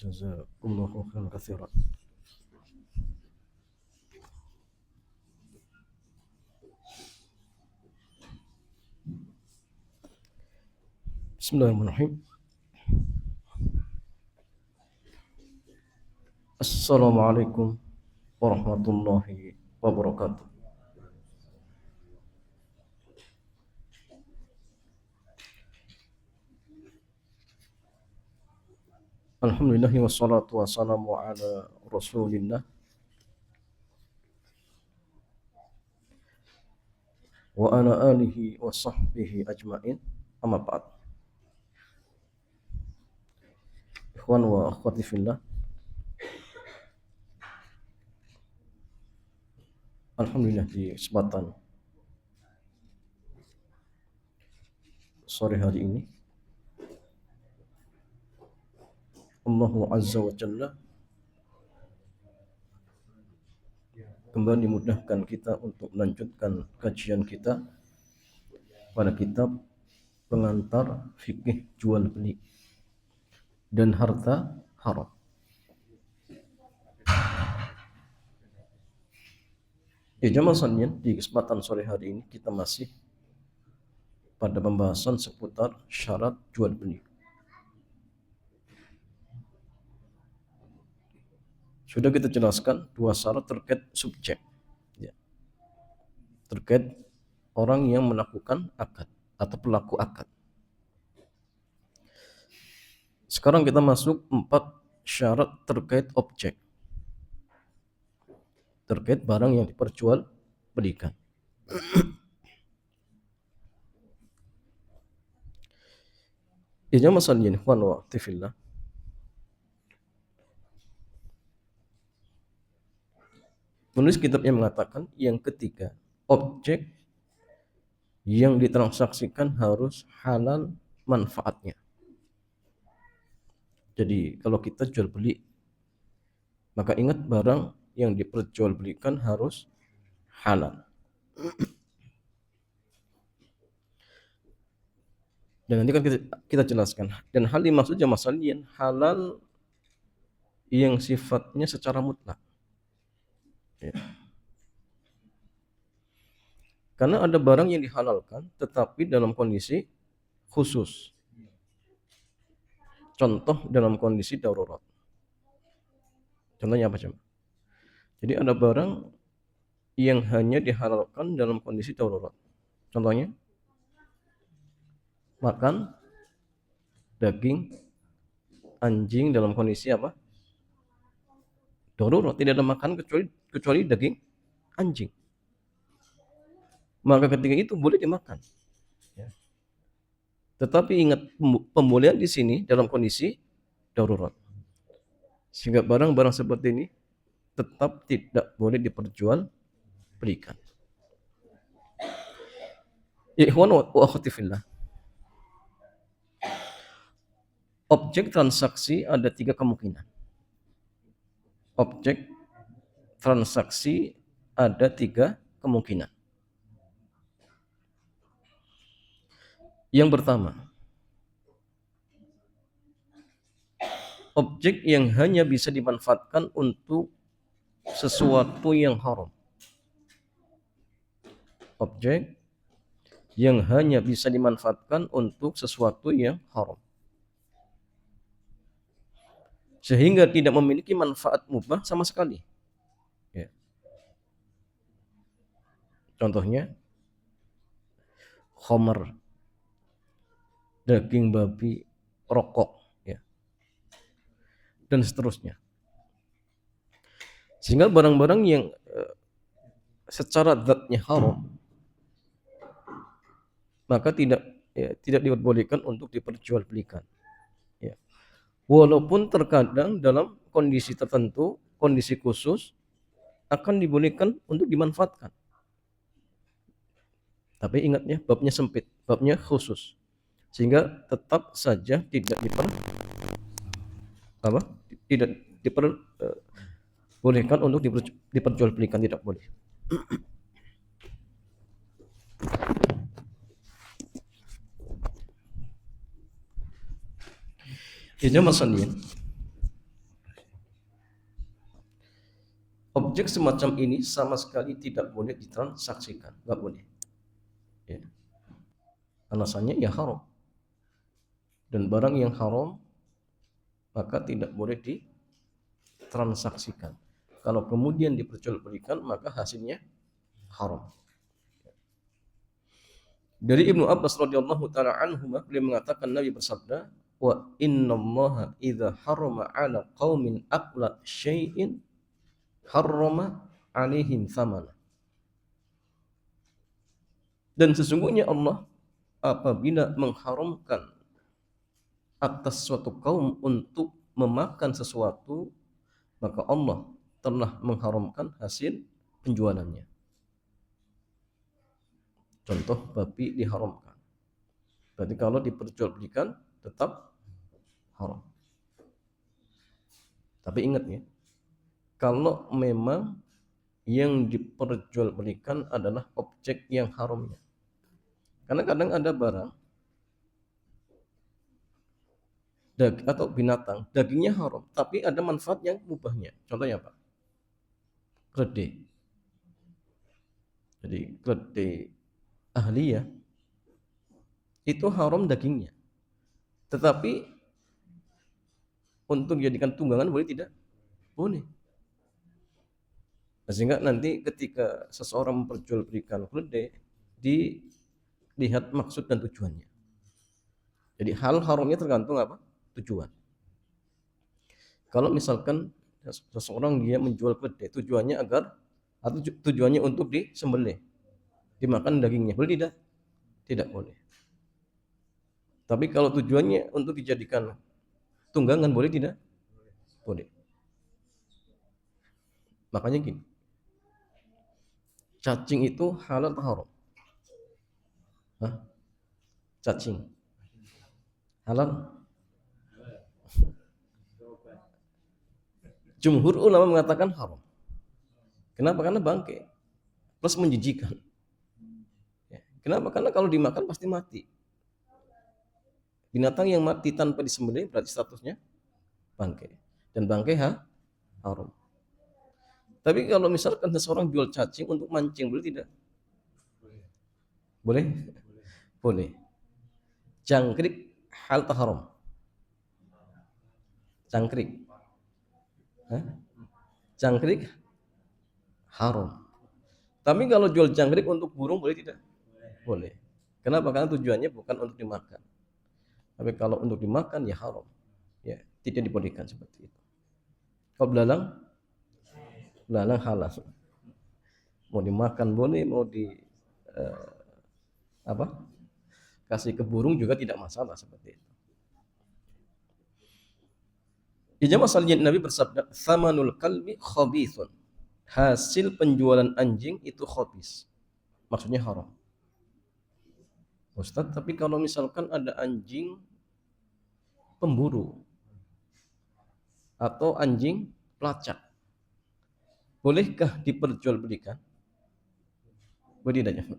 Jazakumullahu khairan katsiran. Bismillahirrahmanirrahim. Assalamualaikum warahmatullahi wabarakatuh. Alhamdulillah wassalatu wassalamu ala Rasulillah wa ala alihi wa sahbihi ajmain. Amma ba'd. Ikhwan wa akhwati fillah. Alhamdulillah di kesempatan sore hari ini Allah Azza wa Jalla kembali mudahkan kita untuk melanjutkan kajian kita pada kitab pengantar fikih jual beli dan harta haram. Ya jamaah sekalian, di kesempatan sore hari ini kita masih pada pembahasan seputar syarat jual beli. Sudah kita jelaskan dua syarat terkait subjek, ya. Terkait orang yang melakukan akad atau pelaku akad. Sekarang kita masuk 4 syarat terkait objek, terkait barang yang diperjualbelikan. Ya jamaah sekalian, ikhwan wa akhwati fillah. Penulis kitabnya mengatakan yang ketiga, objek yang ditransaksikan harus halal manfaatnya. Jadi kalau kita jual beli, maka ingat barang yang diperjualbelikan harus halal. Dan nanti kan kita jelaskan. Dan hal ini maksudnya masalahnya halal yang sifatnya secara mutlak. Ya. Karena ada barang yang dihalalkan tetapi dalam kondisi khusus. Contoh dalam kondisi darurat. Contohnya apa coba? Jadi ada barang yang hanya dihalalkan dalam kondisi darurat. Contohnya makan daging anjing dalam kondisi apa? Darurat, tidak ada makan kecuali daging anjing. Maka ketika itu boleh dimakan. Ya. Tetapi ingat pembolehan di sini dalam kondisi darurat. Sehingga barang-barang seperti ini tetap tidak boleh diperjualbelikan. Ikhwan wa akhwati fillah. Objek transaksi ada 3 kemungkinan. Objek transaksi ada 3 kemungkinan. Yang pertama, objek yang hanya bisa dimanfaatkan untuk sesuatu yang haram. Objek yang hanya bisa dimanfaatkan untuk sesuatu yang haram. Sehingga tidak memiliki manfaat mubah sama sekali. Ya. Contohnya, khamar, daging babi, rokok, ya. Dan seterusnya. Sehingga barang-barang yang secara zatnya haram, maka tidak diperbolehkan untuk diperjualbelikan. Ya. Walaupun terkadang dalam kondisi tertentu, kondisi khusus akan dibolehkan untuk dimanfaatkan. Tapi ingatnya babnya sempit, babnya khusus. Sehingga tetap saja tidak diperbolehkan untuk diperjualbelikan, tidak boleh. Ya jamaah sekalian, objek semacam ini sama sekali tidak boleh ditransaksikan, nggak boleh. Ya. Alasannya ya haram. Dan barang yang haram maka tidak boleh ditransaksikan. Kalau kemudian diperjualbelikan maka hasilnya haram. Dari Ibnu Abbas radhiyallahu taala anhu, beliau mengatakan Nabi bersabda, "Wa innallaha idza harrama 'ala qaumin aqla syai'in harrama 'alaihim thamana." Dan sesungguhnya Allah apabila mengharamkan atas suatu kaum untuk memakan sesuatu, maka Allah telah mengharamkan hasil penjualannya. Contoh babi diharamkan. Berarti kalau diperjualbelikan tetap haram. Tapi ingat ya, kalau memang yang diperjualbelikan adalah objek yang haramnya. Karena kadang ada barang atau binatang, dagingnya haram, tapi ada manfaat yang mubahnya. Contohnya apa? Keledai. Jadi keledai ahliyah itu haram dagingnya. Tetapi untuk dijadikan tunggangan boleh tidak? Boleh. Sehingga nanti ketika seseorang memperjualbelikan keledai, dilihat maksud dan tujuannya. Jadi hal haramnya tergantung apa? Tujuan. Kalau misalkan seseorang dia menjual keledai, tujuannya agar atau tujuannya untuk disembelih, dimakan dagingnya, boleh tidak? Tidak boleh. Tapi kalau tujuannya untuk dijadikan tunggangan, boleh tidak? Boleh. Makanya gini, cacing itu halal atau haram? Hah? Cacing halal? Jumhur ulama mengatakan haram. Kenapa? Karena bangkai plus menjijikan. Kenapa? Karena kalau dimakan pasti mati. Binatang yang mati tanpa disembelih berarti statusnya bangkai. Dan bangkai haram. Tapi kalau misalkan seseorang jual cacing untuk mancing, boleh tidak? Boleh? Boleh. Jangkrik hal atau haram? Jangkrik. Jangkrik haram. Tapi kalau jual jangkrik untuk burung boleh tidak? Boleh. Kenapa? Karena tujuannya bukan untuk dimakan. Tapi kalau untuk dimakan ya haram. Ya, tidak dibolehkan seperti itu. Kalau belalang? Belalang halal. Mau dimakan boleh, mau kasih ke burung juga tidak masalah seperti itu. Ijma saliyat Nabi bersabda, "Thamanul kalbi khabithun." Hasil penjualan anjing itu khabis. Maksudnya haram. Ustaz, tapi kalau misalkan ada anjing pemburu atau anjing pelacak, bolehkah diperjualbelikan? Boleh tidak?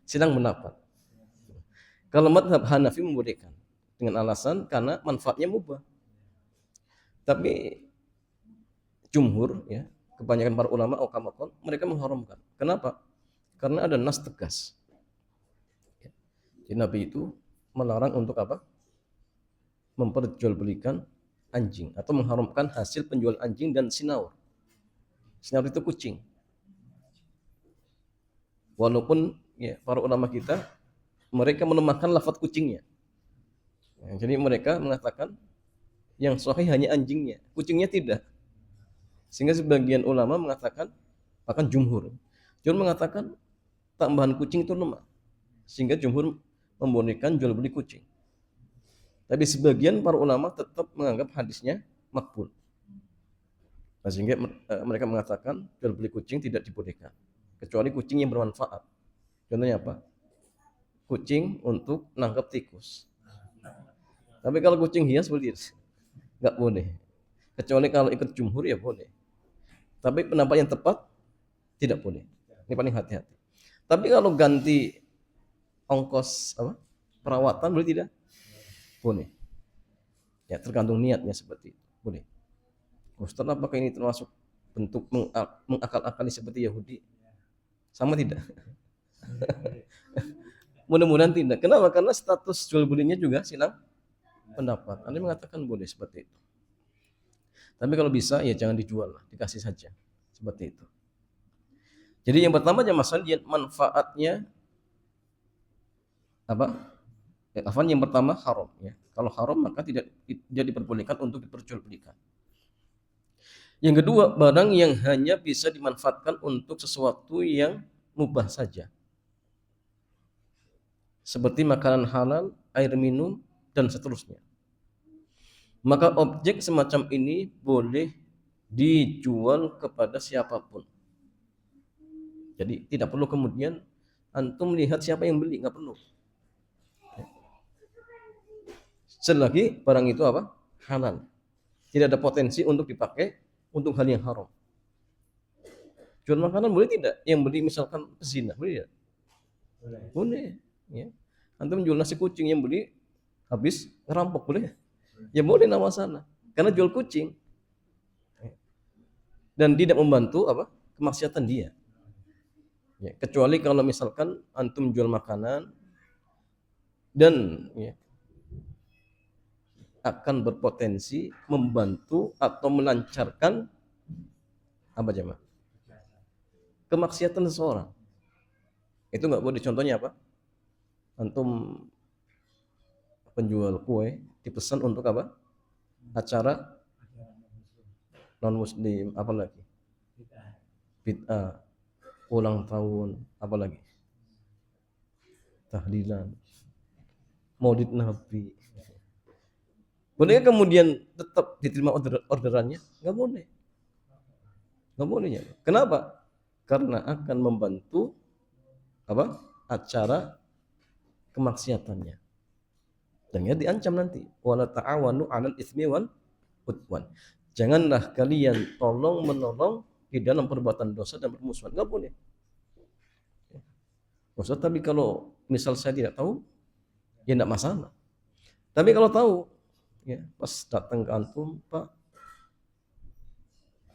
Sidang pendapat. Kalau mazhab Hanafi membolehkan dengan alasan karena manfaatnya mubah. Tapi jumhur ya, kebanyakan para ulama uqamakon mereka mengharamkan. Kenapa? Karena ada nas tegas. Jadi Nabi itu melarang untuk apa? Memperjualbelikan anjing atau mengharamkan hasil penjual anjing dan sinaur. Sinaur itu kucing. Walaupun ya, para ulama kita mereka melemahkan lafaz kucingnya. Ya, jadi mereka mengatakan yang sahih hanya anjingnya, kucingnya tidak. Sehingga sebagian ulama mengatakan, bahkan jumhur mengatakan tambahan kucing itu lemah. Sehingga jumhur membolehkan jual beli kucing. Tapi sebagian para ulama tetap menganggap hadisnya makbul. Nah, sehingga mereka mengatakan jual beli kucing tidak dibolehkan. Kecuali kucing yang bermanfaat. Contohnya apa? Kucing untuk nangkap tikus. Tapi kalau kucing hias boleh? Nggak boleh. Kecuali kalau ikut jumhur ya boleh. Tapi pendapat yang tepat tidak boleh. Ini paling hati-hati. Tapi kalau ganti ongkos perawatan boleh tidak? Boleh. Ya tergantung niatnya seperti itu. Boleh. Ustaz, apakah ini termasuk bentuk mengakal-akali seperti Yahudi? Sama tidak? Mudah-mudahan tidak. Kenapa? Karena status jual belinya juga silang pendapat. Anda mengatakan boleh seperti itu. Tapi kalau bisa ya jangan dijual lah, dikasih saja. Seperti itu. Jadi yang pertama aja masalah manfaatnya apa? Yang pertama haram ya. Kalau haram maka tidak diperbolehkan untuk diperjualbelikan. Yang kedua, barang yang hanya bisa dimanfaatkan untuk sesuatu yang mubah saja. Seperti makanan halal, air minum, dan seterusnya. Maka objek semacam ini boleh dijual kepada siapapun. Jadi tidak perlu kemudian antum melihat siapa yang beli, nggak perlu. Selagi barang itu apa? Halal. Tidak ada potensi untuk dipakai untuk hal yang haram. Jual makanan boleh tidak? Yang beli misalkan pezina, boleh tidak? Boleh. Ya. Antum jual nasi kucing, yang beli habis ngerampok, boleh? Ya boleh, nama masalah. Karena jual kucing. Dan tidak membantu apa? Kemaksiatan dia. Ya, kecuali kalau misalkan antum jual makanan dan ya, akan berpotensi membantu atau melancarkan apa jemaah? Kemaksiatan seseorang. Itu nggak boleh. Contohnya apa? Antum penjual kue dipesan untuk apa? Acara non muslim, apa lagi? Bid'ah, ulang tahun, apa lagi? Tahlilan, Maulid Nabi. Boleh kemudian tetap diterima orderannya? Nggak boleh. Nggak boleh ya. Kenapa? Karena akan membantu apa? Acara kemaksiatannya. Dan ya diancam nanti. Wala ta'awanu 'alal itsmi wal udwan. Janganlah kalian tolong menolong di dalam perbuatan dosa dan permusuhan. Nggak boleh. Maksud, tapi kalau misal saya tidak tahu, ya tidak masalah. Tapi kalau tahu, ya pas datang ke antum, Pak,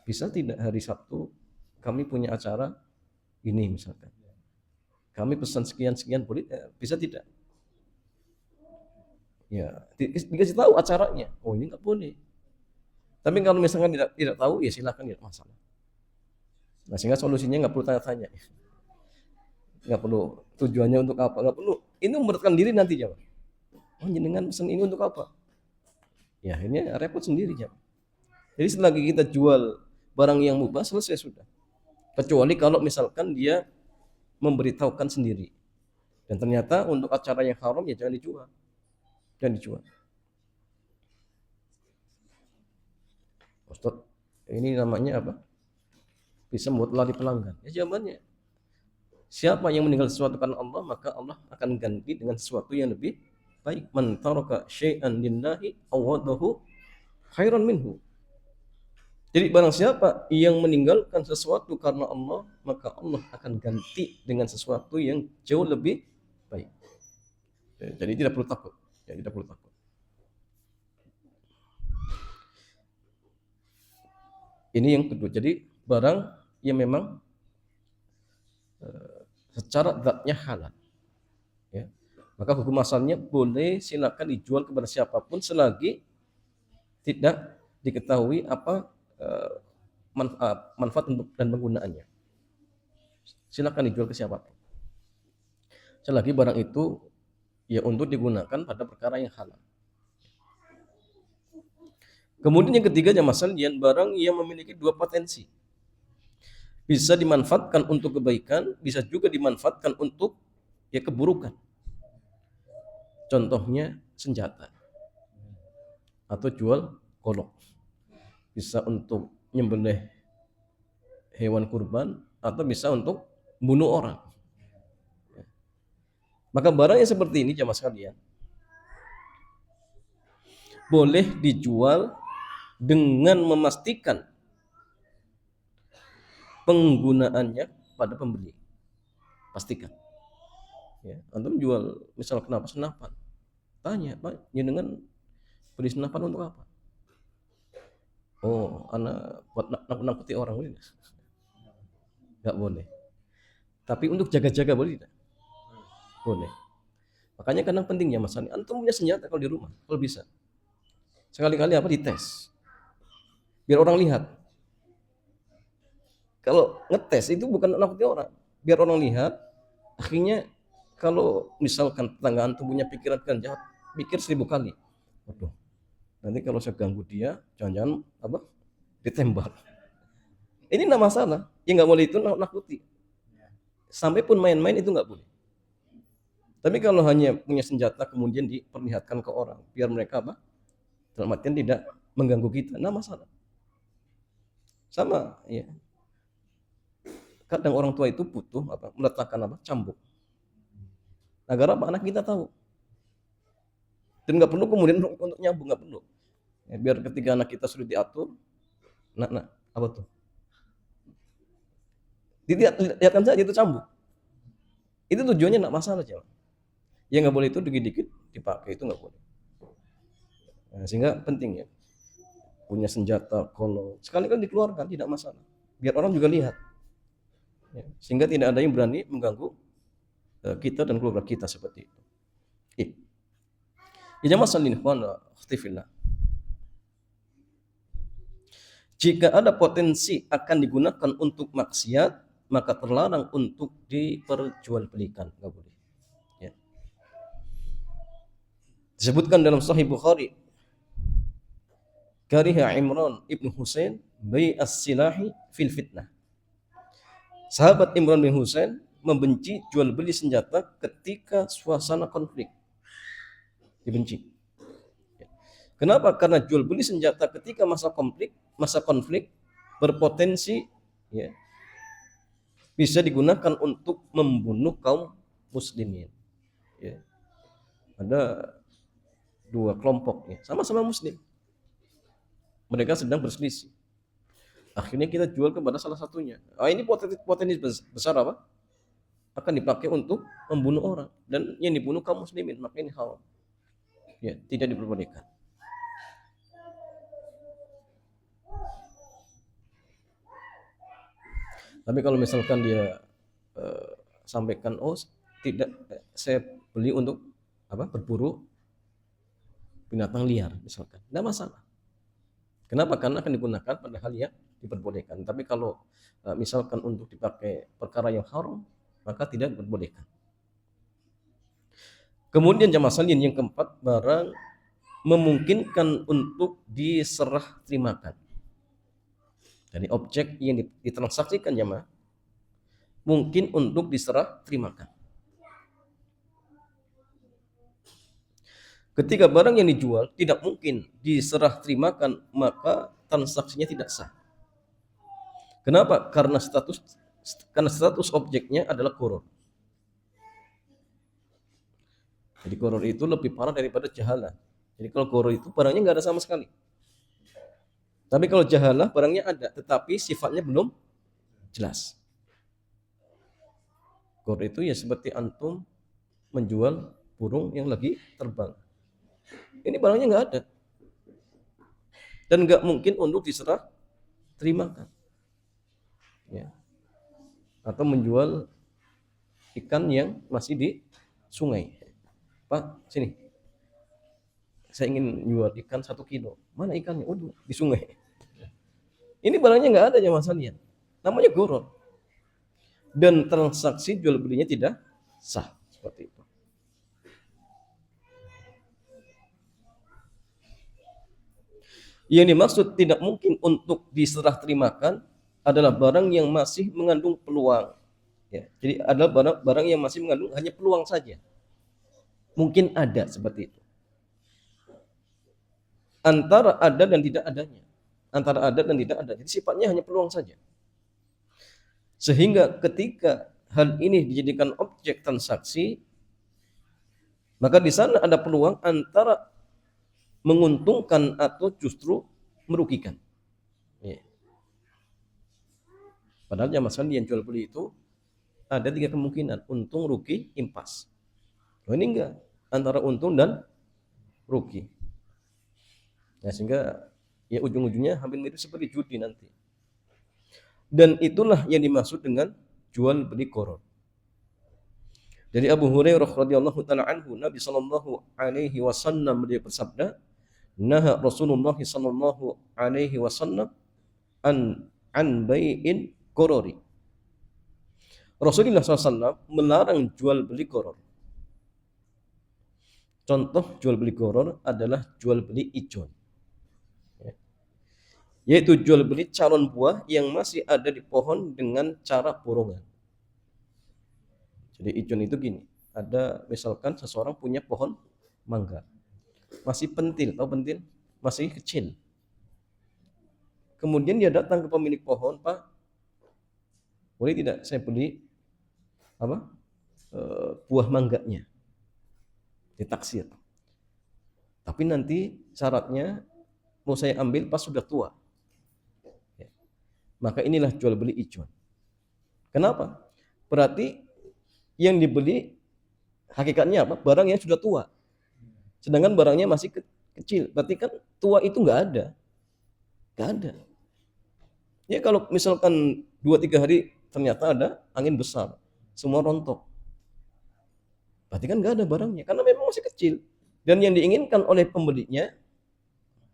bisa tidak hari Sabtu kami punya acara ini misalkan. Kami pesan sekian-sekian, boleh? Bisa tidak? Ya, dikasih tahu acaranya. Oh, ini nggak boleh. Tapi kalau misalkan tidak tahu, ya silakan, tidak masalah. Nah, sehingga solusinya nggak perlu tanya-tanya. Nggak perlu tujuannya untuk apa, nggak perlu. Ini memberatkan diri nanti, jawab. Oh, jenengan pesan ini untuk apa? Ya, ini repot sendiri, jawab. Jadi selagi kita jual barang yang mubah, selesai sudah. Kecuali kalau misalkan dia memberitahukan sendiri. Dan ternyata untuk acara yang haram, ya jangan dijual. Jangan dijual. Ustaz, ini namanya apa? Bisa membuat lari pelanggan. Ya jawabannya, siapa yang meninggal sesuatu karena Allah, maka Allah akan ganti dengan sesuatu yang lebih baik. Man taraka syai'an lillahi awadahu khairan minhu. Jadi barang siapa yang meninggalkan sesuatu karena Allah, maka Allah akan ganti dengan sesuatu yang jauh lebih baik. Jadi tidak perlu takut. Ya, tidak perlu takut. Ini yang kedua. Jadi barang yang memang secara zatnya halal, ya, maka hukum asalnya boleh silakan dijual kepada siapapun selagi tidak diketahui apa manfaat dan penggunaannya. Silakan dijual ke siapapun selagi barang itu ya untuk digunakan pada perkara yang halal. Kemudian yang ketiganya masalah barang yang memiliki dua potensi. Bisa dimanfaatkan untuk kebaikan, bisa juga dimanfaatkan untuk ya keburukan. Contohnya senjata atau jual golok. Bisa untuk nyembelih hewan kurban atau bisa untuk bunuh orang. Maka barang yang seperti ini jamaah sekalian boleh dijual dengan memastikan penggunaannya pada pembeli. Pastikan. Ya, antum jual misal kenapa senapan? Tanya, Pak, dengan beli senapan untuk apa? Oh, anak buat nakut-nakuti orang boleh nggak? Nggak boleh. Tapi untuk jaga-jaga boleh tidak? Boleh. Makanya kadang pentingnya Mas Ani, antum punya senjata kalau di rumah, kalau bisa. Sekali-kali apa dites. Biar orang lihat. Kalau ngetes itu bukan nakuti orang. Biar orang lihat, akhirnya kalau misalkan tetangga antum punya pikiran kan jahat, pikir 1000 kali. Waduh, nanti kalau saya ganggu dia, jangan-jangan apa? Ditembak. Ini enggak masalah. Yang nggak boleh itu nakuti. Sampai pun main-main itu nggak boleh. Tapi kalau hanya punya senjata kemudian diperlihatkan ke orang, biar mereka apa? Dalam artian tidak mengganggu kita, nah masalah. Sama, ya. Kadang orang tua itu butuh apa? Meletakkan apa? Cambuk. Agar apa? Anak kita tahu. Dan nggak perlu kemudian untuk nyambung, nggak perlu. Ya, biar ketika anak kita sudah diatur, nah, apa tuh? Lihatkan saja itu cambuk. Itu tujuannya nggak masalah, jangan. Yang nggak boleh itu dikit-dikit dipakai, itu nggak boleh. Nah, sehingga penting ya, punya senjata kalau sekali kan dikeluarkan tidak masalah. Biar orang juga lihat. Ya, sehingga tidak ada yang berani mengganggu kita dan keluarga kita seperti itu. Ya jamaah salin ikhwan wa jika ada potensi akan digunakan untuk maksiat, maka terlarang untuk diperjualbelikan, nggak boleh. Ya. Disebutkan dalam Sahih Bukhari, kariha Imran ibn Husain bai as-silahi fil fitnah. Sahabat Imran bin Husain membenci jual beli senjata ketika suasana konflik. Dibenci. Kenapa? Karena jual beli senjata ketika masa konflik berpotensi ya, bisa digunakan untuk membunuh kaum muslimin. Ya. Ada dua kelompok ya, sama-sama muslim. Mereka sedang berselisih. Akhirnya kita jual kepada salah satunya. Ini potensi besar apa? Akan dipakai untuk membunuh orang dan yang dibunuh kaum muslimin, maka ini haram. Ya, tidak diperbolehkan. Tapi kalau misalkan dia sampaikan, oh tidak, saya beli untuk apa? Berburu binatang liar misalkan, tidak masalah. Kenapa? Karena akan digunakan pada hal yang diperbolehkan. Tapi kalau misalkan untuk dipakai perkara yang haram, maka tidak diperbolehkan. Kemudian jamaah sekalian yang keempat, barang memungkinkan untuk diserah terimakan. Jadi objek yang ditransaksikan jamaah mungkin untuk diserah terimakan. Ketika barang yang dijual tidak mungkin diserah terimakan, maka transaksinya tidak sah. Kenapa? Karena status objeknya adalah gharar. Jadi gharar itu lebih parah daripada jahalah. Jadi kalau gharar itu barangnya nggak ada sama sekali. Tapi kalau jahalah barangnya ada, tetapi sifatnya belum jelas. Gharar itu ya seperti antum menjual burung yang lagi terbang. Ini barangnya nggak ada. Dan nggak mungkin untuk diserah terimakan. Ya. Atau menjual ikan yang masih di sungai. Pak, sini. Saya ingin jual ikan 1 kilo. Mana ikannya? Waduh, di sungai. Ini barangnya nggak ada ya masalahnya. Namanya gharar. Dan transaksi jual belinya tidak sah. Seperti itu. Yang dimaksud tidak mungkin untuk diserah terimakan adalah barang yang masih mengandung peluang. Ya, jadi adalah barang yang masih mengandung hanya peluang saja. Mungkin ada seperti itu. Antara ada dan tidak adanya. Antara ada dan tidak ada. Jadi sifatnya hanya peluang saja. Sehingga ketika hal ini dijadikan objek transaksi, maka di sana ada peluang antara menguntungkan atau justru merugikan. Ya. Padahal masalah yang jual beli itu ada 3 kemungkinan, untung, rugi, impas. Oh, ini enggak, antara untung dan rugi. Ya, sehingga Ya ujung-ujungnya hampir mirip seperti judi nanti. Dan itulah yang dimaksud dengan jual beli gharar. Dari Abu Hurairah radhiyallahu taala anhu, Nabi sallallahu alaihi wasallam beliau bersabda, "Naha Rasulullah sallallahu alaihi wasallam an bai'in gharari." Rasulullah SAW melarang jual beli gharar. Contoh jual beli gharar adalah jual beli ijon. Yaitu jual beli calon buah yang masih ada di pohon dengan cara borongan. Jadi ijon itu gini, ada misalkan seseorang punya pohon mangga, masih pentil, tahu pentil? Masih kecil. Kemudian dia datang ke pemilik pohon, Pak, boleh tidak saya beli buah mangganya, ditaksir. Tapi nanti syaratnya mau saya ambil pas sudah tua. Ya. Maka inilah jual beli ijon. Kenapa? Berarti yang dibeli hakikatnya apa? Barang yang sudah tua. Sedangkan barangnya masih kecil. Berarti kan tua itu nggak ada. Nggak ada. Ya kalau misalkan 2-3 hari ternyata ada angin besar, semua rontok. Berarti kan nggak ada barangnya, karena memang masih kecil. Dan yang diinginkan oleh pembelinya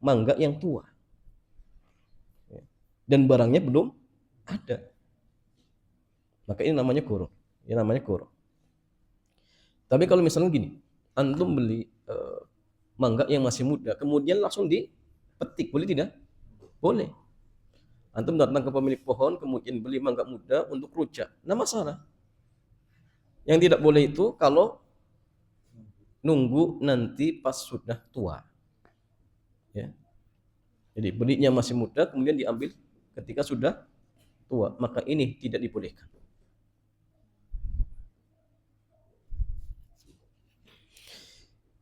mangga yang tua. Dan barangnya belum ada. Maka ini namanya gharar. Ini namanya gharar. Tapi kalau misalnya gini, antum beli mangga yang masih muda, kemudian langsung dipetik, boleh tidak? Boleh. Antum datang ke pemilik pohon, kemudian beli mangga muda untuk rujak. Nah masalah. Yang tidak boleh itu kalau nunggu nanti pas sudah tua. Ya. Jadi belinya masih muda, kemudian diambil ketika sudah tua. Maka ini tidak dibolehkan.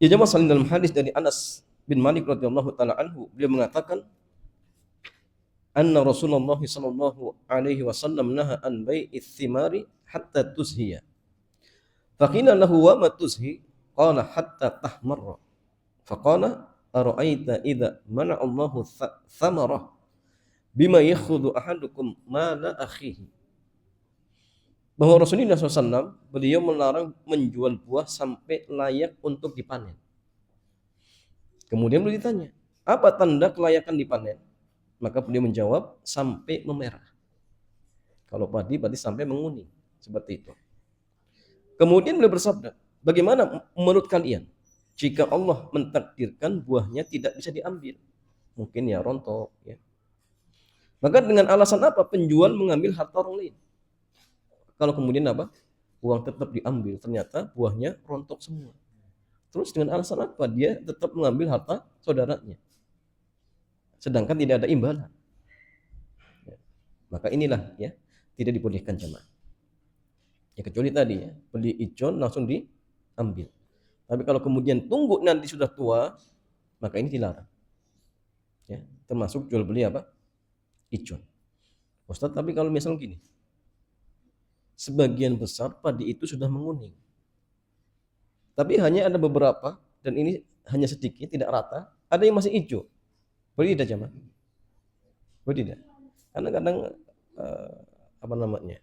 Ya jemaah saling dalam hadis dari Anas bin Malik radhiyallahu taala anhu, beliau mengatakan anna Rasulullah sallallahu alaihi wasallam naha an bai'its thimari hatta tuzhiya. Faqila lahu wa ma tuzhi? Qala hatta tahmarra. Faqala ara'aita idza mana'a Allahu thamarah bima yakhudhu ahadukum mala akhihi. Bahwa Rasulullah SAW beliau melarang menjual buah sampai layak untuk dipanen. Kemudian beliau ditanya, apa tanda kelayakan dipanen? Maka beliau menjawab, sampai memerah. Kalau padi berarti sampai menguning, seperti itu. Kemudian beliau bersabda, bagaimana menurut kalian jika Allah mentakdirkan buahnya tidak bisa diambil? Mungkin ya rontok. Ya. Maka dengan alasan apa penjual mengambil harta orang lain? Kalau kemudian apa? Uang tetap diambil, ternyata buahnya rontok semua. Terus dengan alasan apa? Dia tetap mengambil harta saudaranya. Sedangkan tidak ada imbalan. Ya. Maka inilah ya, tidak dibolehkan jemaah. Ya kecuali tadi ya, beli ijon langsung diambil. Tapi kalau kemudian tunggu nanti sudah tua, maka ini dilarang. Ya, termasuk jual beli apa? Ijon. Ustaz, tapi kalau misalnya gini, sebagian besar padi itu sudah menguning. Tapi hanya ada beberapa, dan ini hanya sedikit, tidak rata, ada yang masih hijau. Boleh tidak jemaah? Boleh tidak? Karena kadang apa namanya?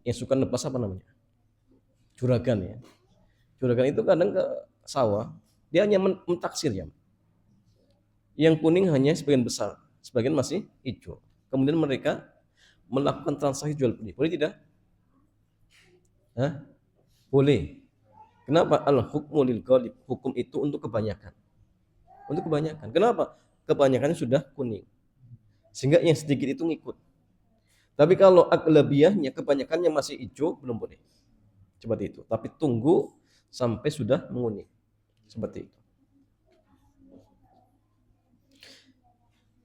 Yang suka lepas apa namanya? Juragan ya. Juragan itu kadang ke sawah, dia hanya mentaksir ya. Yang kuning hanya sebagian besar, sebagian masih hijau. Kemudian mereka melakukan transaksi jual beli. Boleh tidak? Hah? Boleh. Kenapa? Al-hukmu lil ghalib. Hukum itu untuk kebanyakan. Untuk kebanyakan. Kenapa? Kebanyakannya sudah kuning. Sehingga yang sedikit itu ngikut. Tapi kalau aglabiyahnya, kebanyakannya masih hijau, belum boleh. Seperti itu. Tapi tunggu sampai sudah menguning. Seperti itu.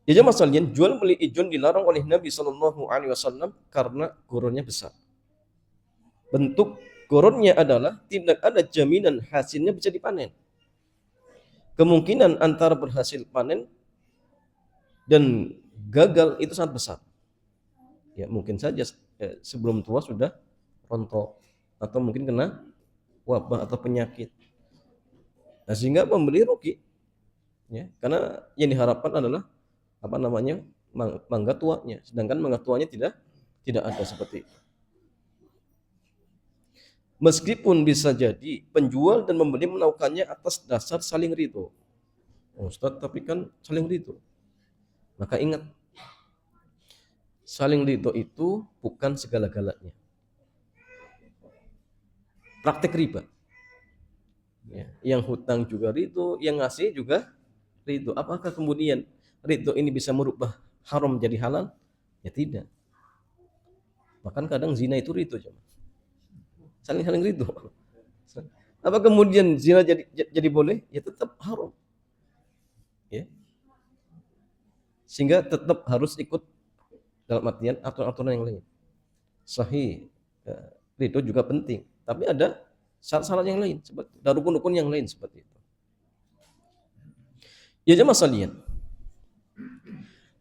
Ya jemaah sekalian, jual beli ijon dilarang oleh Nabi Shallallahu Alaihi Wasallam karena gharannya besar. Bentuk gharannya adalah tidak ada jaminan hasilnya bisa dipanen. Kemungkinan antara berhasil panen dan gagal itu sangat besar. Ya mungkin saja sebelum tua sudah rontok atau mungkin kena wabah atau penyakit. Nah, sehingga pembeli rugi, ya, karena yang diharapkan adalah mangga tuanya, sedangkan mangga tuanya tidak ada seperti itu. Meskipun bisa jadi penjual dan pembeli melakukannya atas dasar saling ridho. Ustaz, tapi kan saling ridho. Maka ingat, saling ridho itu bukan segala-galanya. Praktek riba. Ya, yang hutang juga ridho, yang ngasih juga ridho. Apakah kemudian ridho ini bisa merubah haram jadi halal? Ya tidak. Bahkan kadang zina itu ridho, saling ridho. Apa kemudian zina jadi boleh? Ya tetap haram. Ya. Sehingga tetap harus ikut dalam artian aturan-aturan yang lain. Sahih, ridho juga penting. Tapi ada syarat-syarat yang lain, dan rukun-rukun yang lain seperti itu. Ya jemaah sekalian.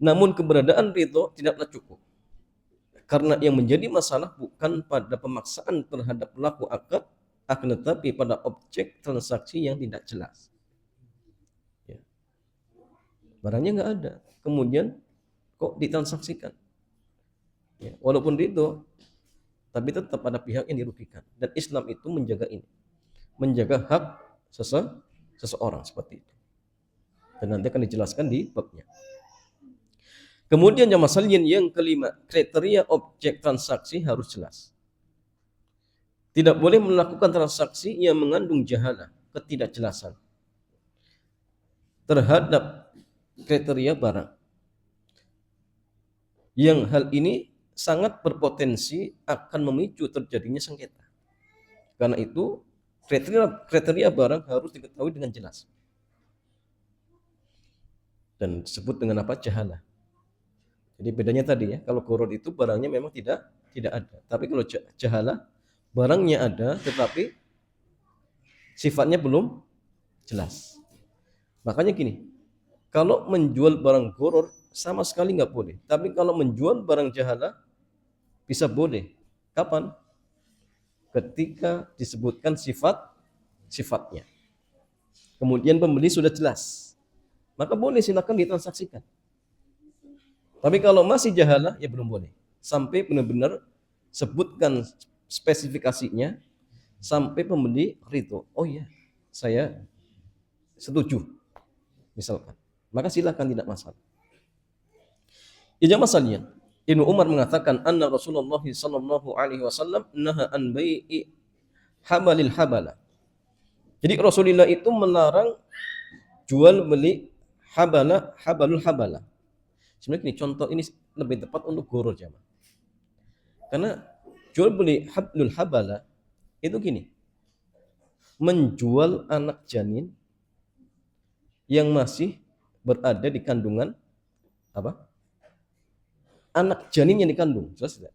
Namun keberadaan ridho tidaklah cukup. Karena yang menjadi masalah bukan pada pemaksaan terhadap pelaku akad, akan tetapi pada objek transaksi yang tidak jelas. Ya. Barangnya nggak ada, kemudian kok ditransaksikan. Ya. Walaupun ridho, tapi tetap ada pihak yang dirugikan. Dan Islam itu menjaga ini, menjaga hak seseorang seperti itu. Dan nanti akan dijelaskan di babnya. Kemudian jamaah sekalian yang kelima, kriteria objek transaksi harus jelas. Tidak boleh melakukan transaksi yang mengandung jahalah, ketidakjelasan terhadap kriteria barang. Yang hal ini sangat berpotensi akan memicu terjadinya sengketa. Karena itu kriteria barang harus diketahui dengan jelas. Dan disebut dengan apa? Jahalah. Jadi bedanya tadi ya, kalau gharar itu barangnya memang tidak ada. Tapi kalau jahalah, barangnya ada tetapi sifatnya belum jelas. Makanya gini, kalau menjual barang gharar sama sekali nggak boleh. Tapi kalau menjual barang jahalah bisa boleh. Kapan? Ketika disebutkan sifatnya. Kemudian pembeli sudah jelas, maka boleh silakan ditransaksikan. Tapi kalau masih jahalah, ya belum boleh. Sampai benar-benar sebutkan spesifikasinya, sampai pembeli ridho. Oh iya, saya setuju. Misalkan. Maka silakan, tidak masalah. Ya jamaah sekalian, Ibnu Umar mengatakan anna Rasulullah sallallahu alaihi wasallam naha an bai'i habalil habala. Jadi Rasulullah itu melarang jual beli habalul habala. Sebenarnya ini contoh ini lebih tepat untuk gharar jamaah. Karena jual beli hablul habala itu gini. Menjual anak janin yang masih berada di kandungan apa? Anak janin yang dikandung, jelas tidak?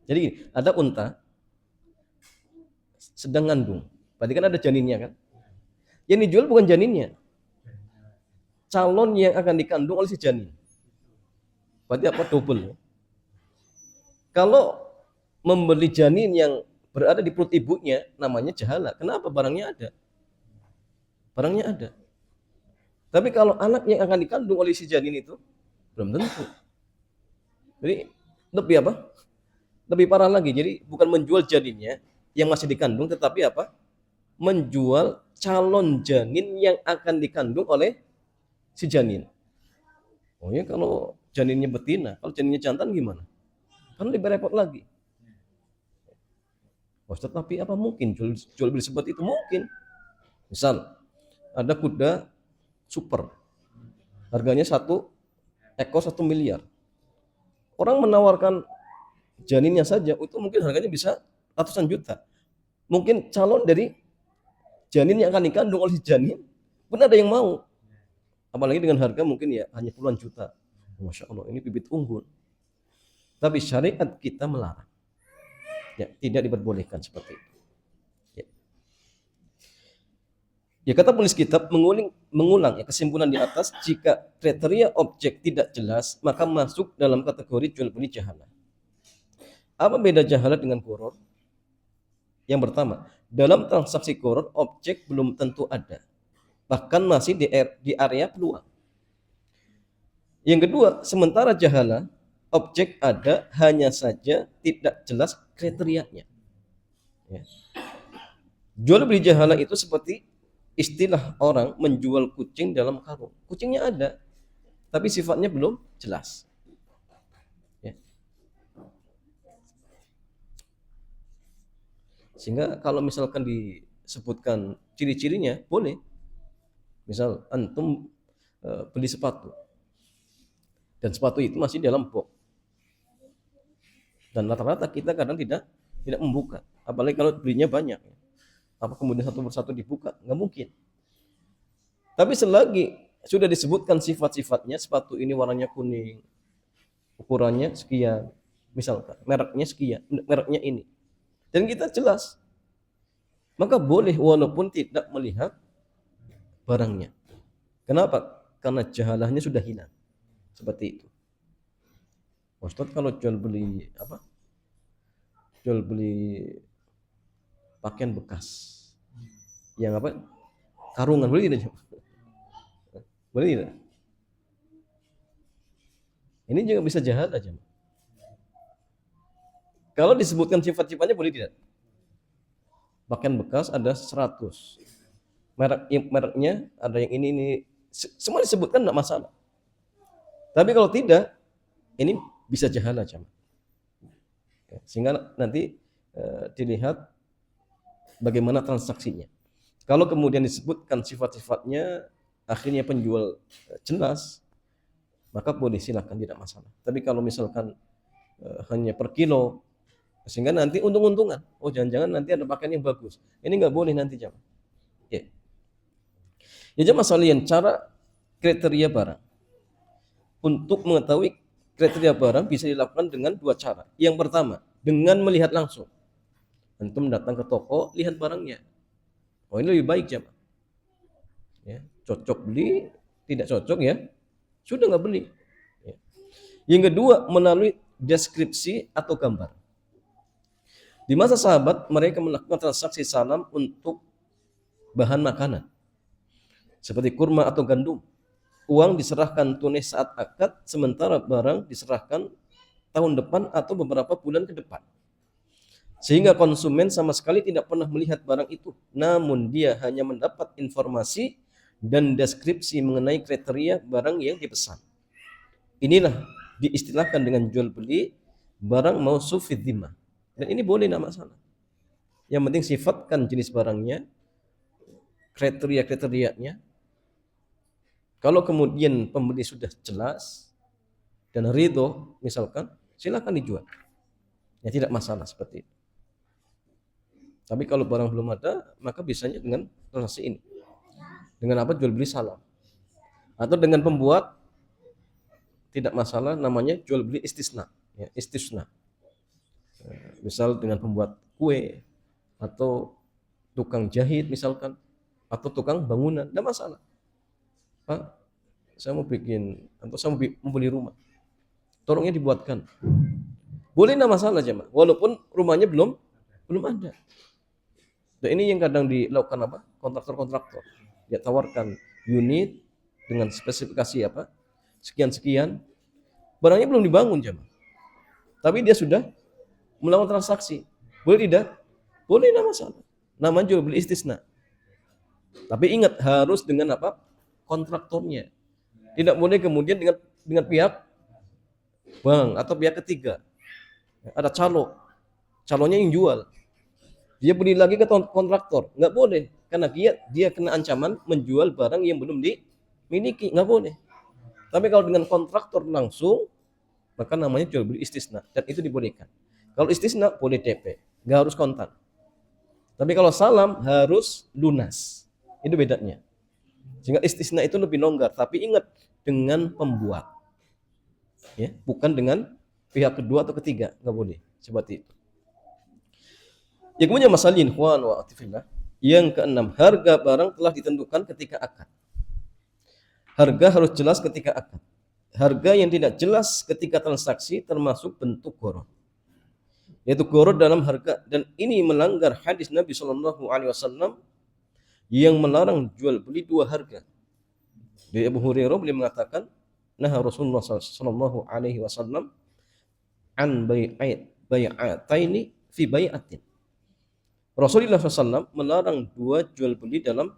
Jadi gini, ada unta sedang ngandung. Berarti kan ada janinnya kan? Yang dijual bukan janinnya. Calon yang akan dikandung oleh si janin. Berarti apa? Double. Kalau membeli janin yang berada di perut ibunya, namanya jahalah. Kenapa? Barangnya ada. Barangnya ada. Tapi kalau anak yang akan dikandung oleh si janin itu, belum tentu. Jadi lebih apa? Lebih parah lagi. Jadi bukan menjual janinnya yang masih dikandung, tetapi apa? Menjual calon janin yang akan dikandung oleh si janin. Oh ya, kalau janinnya betina, kalau janinnya jantan gimana? Kan lebih repot lagi. Oh, tetapi apa mungkin jual beli seperti itu? Mungkin. Misal ada kuda super, harganya 1 ekor 1 miliar. Orang menawarkan janinnya saja, itu mungkin harganya bisa ratusan juta. Mungkin calon dari janin yang akan dikandung oleh janin pun ada yang mau. Apalagi dengan harga mungkin ya hanya puluhan juta. Masya Allah, ini bibit unggul. Tapi syariat kita melarang. Ya, tidak diperbolehkan seperti itu. Ya, kata penulis kitab mengulang ya, kesimpulan di atas, jika kriteria objek tidak jelas, maka masuk dalam kategori jual beli jahalah. Apa beda jahalah dengan gharar? Yang pertama, Dalam transaksi qard, objek belum tentu ada, bahkan masih di area peluang. Yang kedua, sementara jahala, objek ada, hanya saja tidak jelas kriterianya. Ya. Jual beli jahala itu seperti istilah orang menjual kucing dalam karung. Kucingnya ada, tapi sifatnya belum jelas. Ya. Sehingga kalau misalkan disebutkan ciri-cirinya, boleh. Misal antum beli sepatu, dan sepatu itu masih dalam box. Dan rata-rata kita kadang tidak membuka, apalagi kalau belinya banyak. Apa kemudian satu persatu dibuka? Nggak mungkin. Tapi selagi sudah disebutkan sifat-sifatnya, sepatu ini warnanya kuning, ukurannya sekian, misalkan mereknya sekian, mereknya ini, dan kita jelas, maka boleh walaupun tidak melihat barangnya. Kenapa? Karena jahalahnya sudah hilang. Seperti itu. Ustaz, kalau jual beli apa? Jual beli pakaian bekas. Yang apa? Karungan, boleh tidak? Boleh tidak? Ini juga bisa jahat aja. Kalau disebutkan sifat-sifatnya boleh tidak? Pakaian bekas ada 100. Mereknya ada yang ini semua disebutkan enggak masalah. Tapi kalau tidak, ini bisa jahala jam. Sehingga nanti dilihat bagaimana transaksinya. Kalau kemudian disebutkan sifat-sifatnya, akhirnya penjual jelas, maka boleh, silakan, tidak masalah. Tapi kalau misalkan hanya per kilo, sehingga nanti untung-untungan. Oh, jangan-jangan nanti ada pakaian yang bagus. Ini nggak boleh nanti jam. Ya. Ya jemaah sekalian, cara kriteria barang. Untuk mengetahui kriteria barang bisa dilakukan dengan dua cara. Yang pertama, dengan melihat langsung. Antum datang ke toko, lihat barangnya. Oh, ini lebih baik jemaah. Ya, cocok beli, tidak cocok ya, sudah nggak beli. Ya. Yang kedua, melalui deskripsi atau gambar. Di masa sahabat, mereka melakukan transaksi salam untuk bahan makanan, seperti kurma atau gandum. Uang diserahkan tunai saat akad, sementara barang diserahkan tahun depan atau beberapa bulan ke depan. Sehingga konsumen sama sekali tidak pernah melihat barang itu, namun dia hanya mendapat informasi dan deskripsi mengenai kriteria barang yang dipesan. Inilah diistilahkan dengan jual beli barang mausuf fid dhimmah. Dan ini boleh, tidak masalah. Yang penting sifatkan jenis barangnya, kriteria-kriterianya. Kalau kemudian pembeli sudah jelas dan ridho, misalkan, silakan dijual. Ya, tidak masalah seperti itu. Tapi kalau barang belum ada, maka bisanya dengan transaksi ini. Dengan apa? Jual beli salam. Atau dengan pembuat, tidak masalah, namanya jual beli istisna. Ya, istisna. Misal dengan pembuat kue, atau tukang jahit misalkan, atau tukang bangunan, tidak masalah. Pak, saya mau bikin, atau saya mau beli rumah, tolongnya dibuatkan. Boleh, tidak masalah jemaah, walaupun rumahnya belum ada. Dan ini yang kadang dilakukan apa? Kontraktor. Dia tawarkan unit dengan spesifikasi apa? Sekian-sekian. Barangnya belum dibangun jemaah. Tapi dia sudah melakukan transaksi. Boleh tidak? Boleh, tidak masalah. Namanya jual beli istisna. Tapi ingat, harus dengan apa? Kontraktornya. Tidak boleh kemudian dengan pihak bank atau pihak ketiga. Ada calonnya yang jual. Dia beli lagi ke kontraktor, nggak boleh, karena dia kena ancaman menjual barang yang belum dimiliki, nggak boleh. Tapi kalau dengan kontraktor langsung, maka namanya jual beli istisna, dan itu dibolehkan. Kalau istisna boleh DP, nggak harus kontan. Tapi kalau salam harus lunas, itu bedanya. Sehingga istisna itu lebih longgar, tapi ingat, dengan pembuat, ya, bukan dengan pihak kedua atau ketiga, nggak boleh seperti itu. Yang kemudian masalin ikhwan wa atifillah. Yang keenam, harga barang telah ditentukan ketika akad. Harga harus jelas ketika akad. Harga yang tidak jelas ketika transaksi termasuk bentuk gharar. yaitu gharar dalam harga, dan ini melanggar hadis Nabi Shallallahu Alaihi Wasallam yang melarang jual beli dua harga. Dari Abu Hurairah beliau mengatakan, nah Rasulullah Shallallahu Alaihi Wasallam an bai'ataini fi bai'atin. Rasulullah SAW melarang dua jual beli dalam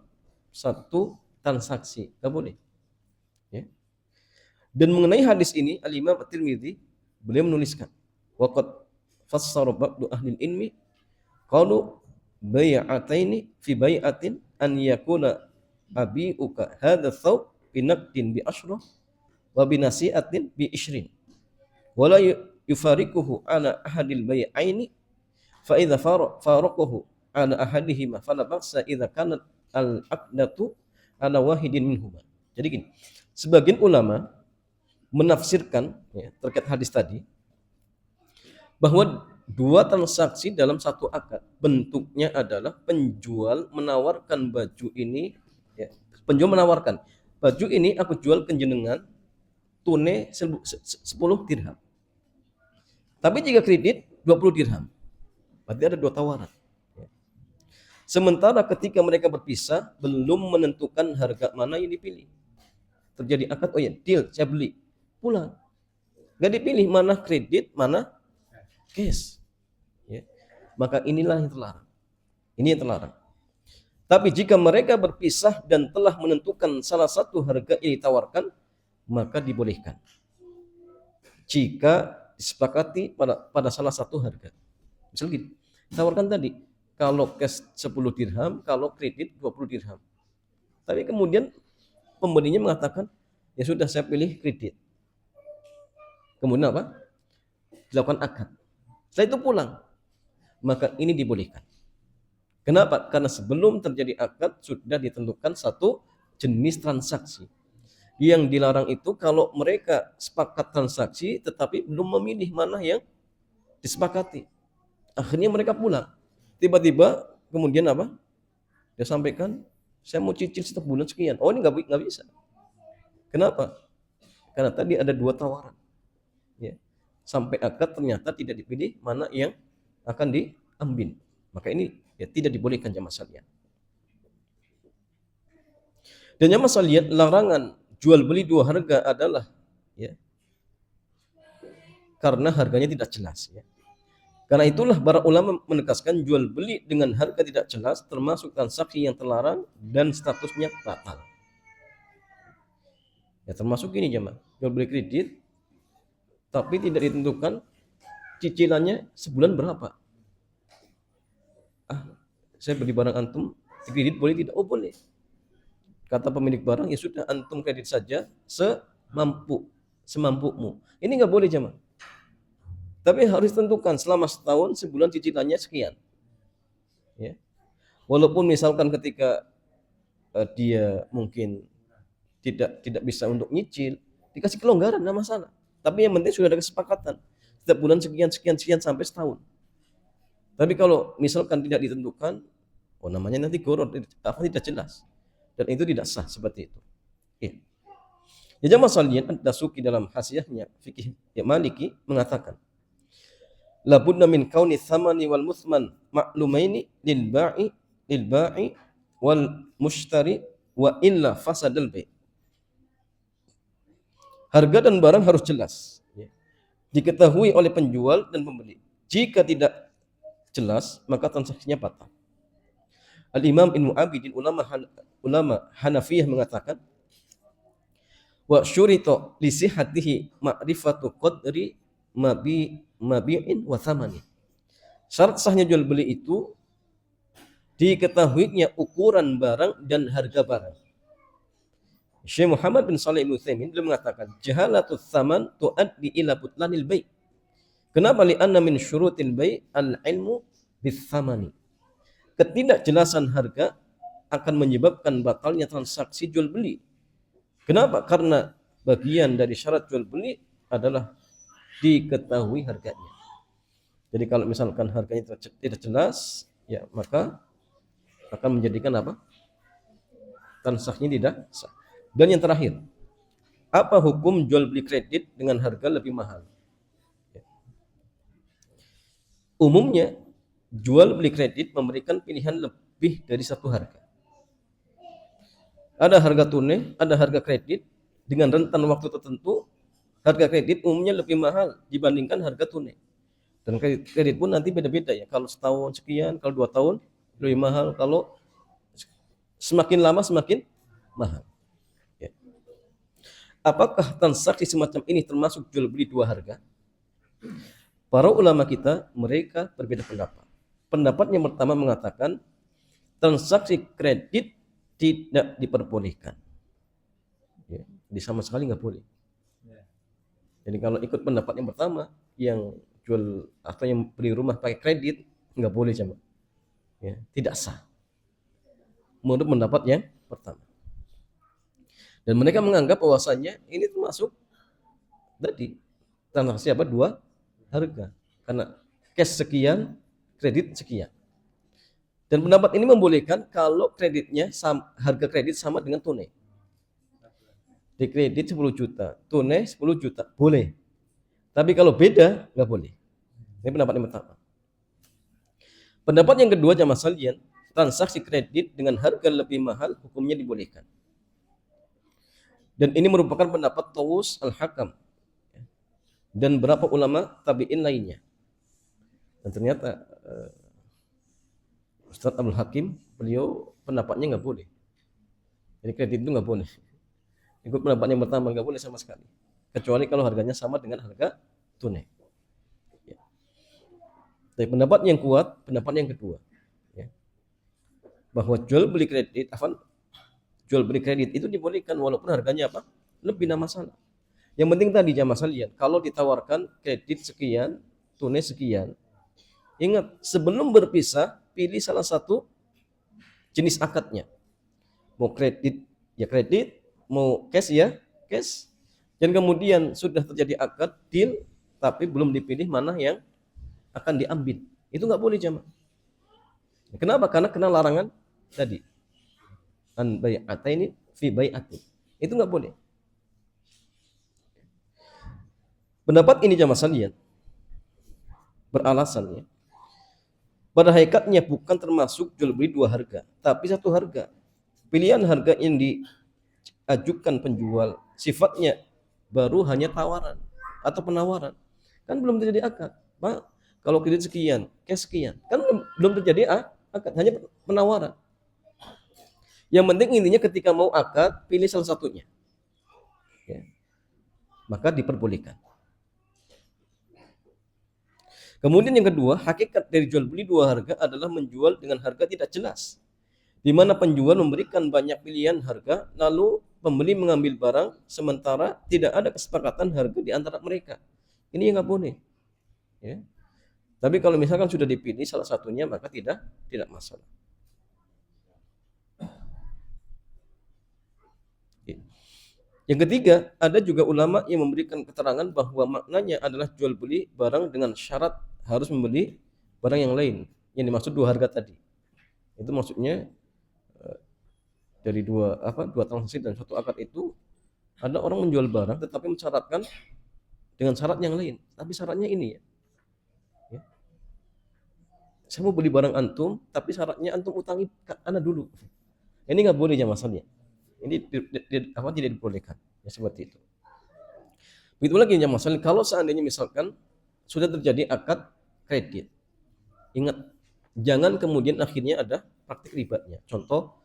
satu transaksi, nggak boleh. Ya. Dan mengenai hadis ini, Al-Imam At-Tirmidzi beliau menuliskan, waqad fassara ba'du ahli ilmi qalu bai'ataini fi bai'atin an yakuna abi'uka hadha thawb bi naqdin bi ashrah wa bi nasi'atin bi 20 wala yufariquhu ala ahadil bai'aini fa idza faraqahu ala ahadihima fala ba'sa idza kanat al aqdatu ala wahidin minhuma. Jadi gini, sebagian ulama menafsirkan ya, terkait hadis tadi bahwa dua transaksi dalam satu akad bentuknya adalah penjual menawarkan baju ini ya, penjual menawarkan baju ini aku jual ke jenengan tunai 10 dirham. Tapi jika kredit 20 dirham. Berarti ada dua tawaran. Sementara ketika mereka berpisah belum menentukan harga mana yang dipilih. Terjadi akad, oh ya deal, saya beli. Pulang. Gak dipilih mana kredit, mana cash. Ya. Maka inilah yang terlarang. Ini yang terlarang. Tapi jika mereka berpisah dan telah menentukan salah satu harga yang ditawarkan, maka dibolehkan. Jika disepakati pada salah satu harga. Misalnya gini, tawarkan tadi, kalau cash 10 dirham, kalau kredit 20 dirham. Tapi kemudian pembelinya mengatakan, ya sudah saya pilih kredit. Kemudian apa? Dilakukan akad. Setelah itu pulang. Maka ini dibolehkan. Kenapa? Karena sebelum terjadi akad sudah ditentukan satu jenis transaksi. Yang dilarang itu kalau mereka sepakat transaksi tetapi belum memilih mana yang disepakati. Akhirnya mereka pulang. Tiba-tiba kemudian apa? Dia sampaikan, saya mau cicil setiap bulan sekian. Oh ini nggak bisa. Kenapa? Karena tadi ada dua tawaran. Ya. Sampai akad ternyata tidak dipilih mana yang akan diambil. Maka ini ya tidak dibolehkan jamaah sekalian. Dan jamaah sekalian, larangan jual beli dua harga adalah ya karena harganya tidak jelas ya. Karena itulah para ulama menegaskan jual beli dengan harga tidak jelas termasuk transaksi yang terlarang dan statusnya batal. Ya termasuk ini jemaah, jual beli kredit tapi tidak ditentukan cicilannya sebulan berapa. Saya beli barang antum, kredit boleh tidak? Oh boleh. Kata pemilik barang, ya sudah antum kredit saja semampumu. Ini nggak boleh jemaah. Tapi harus tentukan selama setahun sebulan cicilannya sekian. Ya. Walaupun misalkan ketika dia mungkin tidak bisa untuk nyicil, dikasih kelonggaran nggak masalah. Tapi yang penting sudah ada kesepakatan. Setiap bulan sekian sampai setahun. Tapi kalau misalkan tidak ditentukan, oh namanya nanti gharar, tidak jelas. Dan itu tidak sah seperti itu. Ya. Ya jamaah sekalian, Ad-Dasuki dalam Hasyiahnya fikih ya Maliki mengatakan, la budda min kauni thamani wal muthman ma'lumaini lil ba'i wal mushtari wa illa fasadal bai'. Harga dan barang harus jelas ya. Diketahui oleh penjual dan pembeli. Jika tidak jelas maka transaksinya batal. Al-Imam Ibnu Abidin ulama Hanafiyah mengatakan, wa syurita li sihhatihi ma'rifatu qadri mabi'in wa thamani. Syarat sahnya jual beli itu diketahuinya ukuran barang dan harga barang. Syekh Muhammad bin Shalih Al-Utsaimin beliau mengatakan, jahalatus tsaman tuaddi ila butlanil bai'. Kenapa? Li'anna min syurutil bai' al-ilmu bis tsamani. Ketidakjelasan harga akan menyebabkan batalnya transaksi jual beli. Kenapa? Karena bagian dari syarat jual beli adalah diketahui harganya. Jadi kalau misalkan harganya tidak jelas, ya maka akan menjadikan apa? Transaksinya tidak sah. Dan yang terakhir, apa hukum jual beli kredit dengan harga lebih mahal? Umumnya jual beli kredit memberikan pilihan lebih dari satu harga. Ada harga tunai, ada harga kredit dengan rentan waktu tertentu. Harga kredit umumnya lebih mahal dibandingkan harga tunai. Dan kredit pun nanti beda-beda ya. Kalau setahun sekian, kalau 2 tahun lebih mahal, kalau semakin lama semakin mahal. Ya. Apakah transaksi semacam ini termasuk jual beli dua harga? Para ulama kita mereka berbeda pendapat. Pendapat yang pertama mengatakan transaksi kredit tidak diperbolehkan. Ya, jadi sama sekali nggak boleh. Jadi kalau ikut pendapat yang pertama, yang jual atau yang beli rumah pakai kredit nggak boleh sama, ya, tidak sah. Menurut pendapat yang pertama. Dan mereka menganggap bahwasannya ini termasuk tadi transaksi apa, dua harga, karena cash sekian, kredit sekian. Dan pendapat ini membolehkan kalau kreditnya harga kredit sama dengan tunai. Di kredit 10 juta, tunai 10 juta, boleh. Tapi kalau beda, nggak boleh. Ini pendapat yang pertama. Pendapat yang kedua jamaah sekalian, transaksi kredit dengan harga lebih mahal hukumnya dibolehkan. Dan ini merupakan pendapat Tawus Al-Hakam dan beberapa ulama tabi'in lainnya. Dan ternyata Ustadz Abdul Hakim, beliau pendapatnya nggak boleh. Jadi kredit itu nggak boleh. Ikut pendapat yang pertama, nggak boleh sama sekali. Kecuali kalau harganya sama dengan harga tunai. Ya. Tapi pendapat yang kuat, pendapat yang kedua, ya, bahwa jual beli kredit itu dibolehkan walaupun harganya apa? Lebih, tidak masalah. Yang penting tadi jamaah sekalian, kalau ditawarkan kredit sekian, tunai sekian, ingat sebelum berpisah pilih salah satu jenis akadnya. Mau kredit ya kredit, mau cash ya cash. Dan kemudian sudah terjadi akad deal tapi belum dipilih mana yang akan diambil. Itu nggak boleh jamaah. Kenapa? Karena kena larangan tadi. An bai'ataini fi bai'atin. Itu nggak boleh. Pendapat ini jamaah sekalian beralasan ya, pada hakikatnya bukan termasuk jual beli dua harga, tapi satu harga. Pilihan harga yang diajukan penjual sifatnya baru hanya tawaran atau penawaran. Kan belum terjadi akad. Pak, kalau kredit sekian, cash sekian. Kan belum terjadi akad, hanya penawaran. Yang penting intinya ketika mau akad, pilih salah satunya. Ya. Maka diperbolehkan. Kemudian yang kedua, hakikat dari jual beli dua harga adalah menjual dengan harga tidak jelas, di mana penjual memberikan banyak pilihan harga, lalu pembeli mengambil barang sementara tidak ada kesepakatan harga di antara mereka. Ini yang nggak boleh. Ya. Tapi kalau misalkan sudah dipilih salah satunya, maka tidak masalah. Yang ketiga, ada juga ulama yang memberikan keterangan bahwa maknanya adalah jual beli barang dengan syarat harus membeli barang yang lain. Yang dimaksud dua harga tadi. Itu maksudnya dari dua transaksi dan satu akad itu, ada orang menjual barang tetapi mensyaratkan dengan syarat yang lain. Tapi syaratnya ini ya. Saya mau beli barang antum, tapi syaratnya antum utangi ana dulu. Ini nggak boleh ya masalahnya. Ini tidak dibolehkan, ya seperti itu. Begitu lagi ya masalah, kalau seandainya misalkan sudah terjadi akad kredit, ingat jangan kemudian akhirnya ada praktik ribanya. Contoh,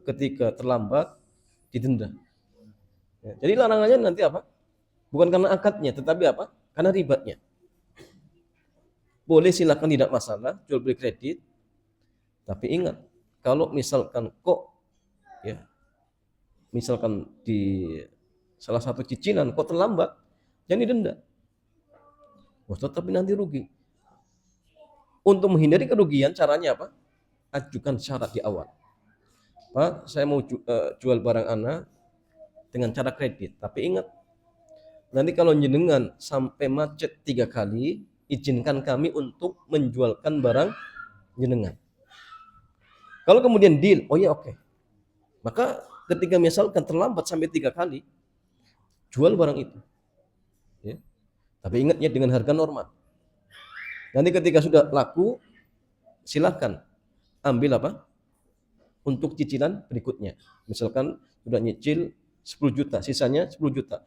ketika terlambat didenda. Ya, jadi larangannya nanti apa? Bukan karena akadnya, tetapi apa? Karena ribatnya. Boleh silakan, tidak masalah jual beli kredit, tapi ingat kalau misalkan misalkan di salah satu cicilan kok terlambat, jangan didenda. Tapi nanti rugi. Untuk menghindari kerugian, caranya apa? Ajukan syarat di awal. Pak, saya mau jual barang ana dengan cara kredit, tapi ingat nanti kalau jenengan sampai macet 3 kali, izinkan kami untuk menjualkan barang jenengan. Kalau kemudian deal, oh ya oke. Maka ketika misalkan terlambat sampai 3 kali, jual barang itu. Ya. Tapi ingatnya dengan harga normal. Nanti ketika sudah laku, silakan ambil apa? Untuk cicilan berikutnya. Misalkan sudah nyicil 10 juta, sisanya 10 juta.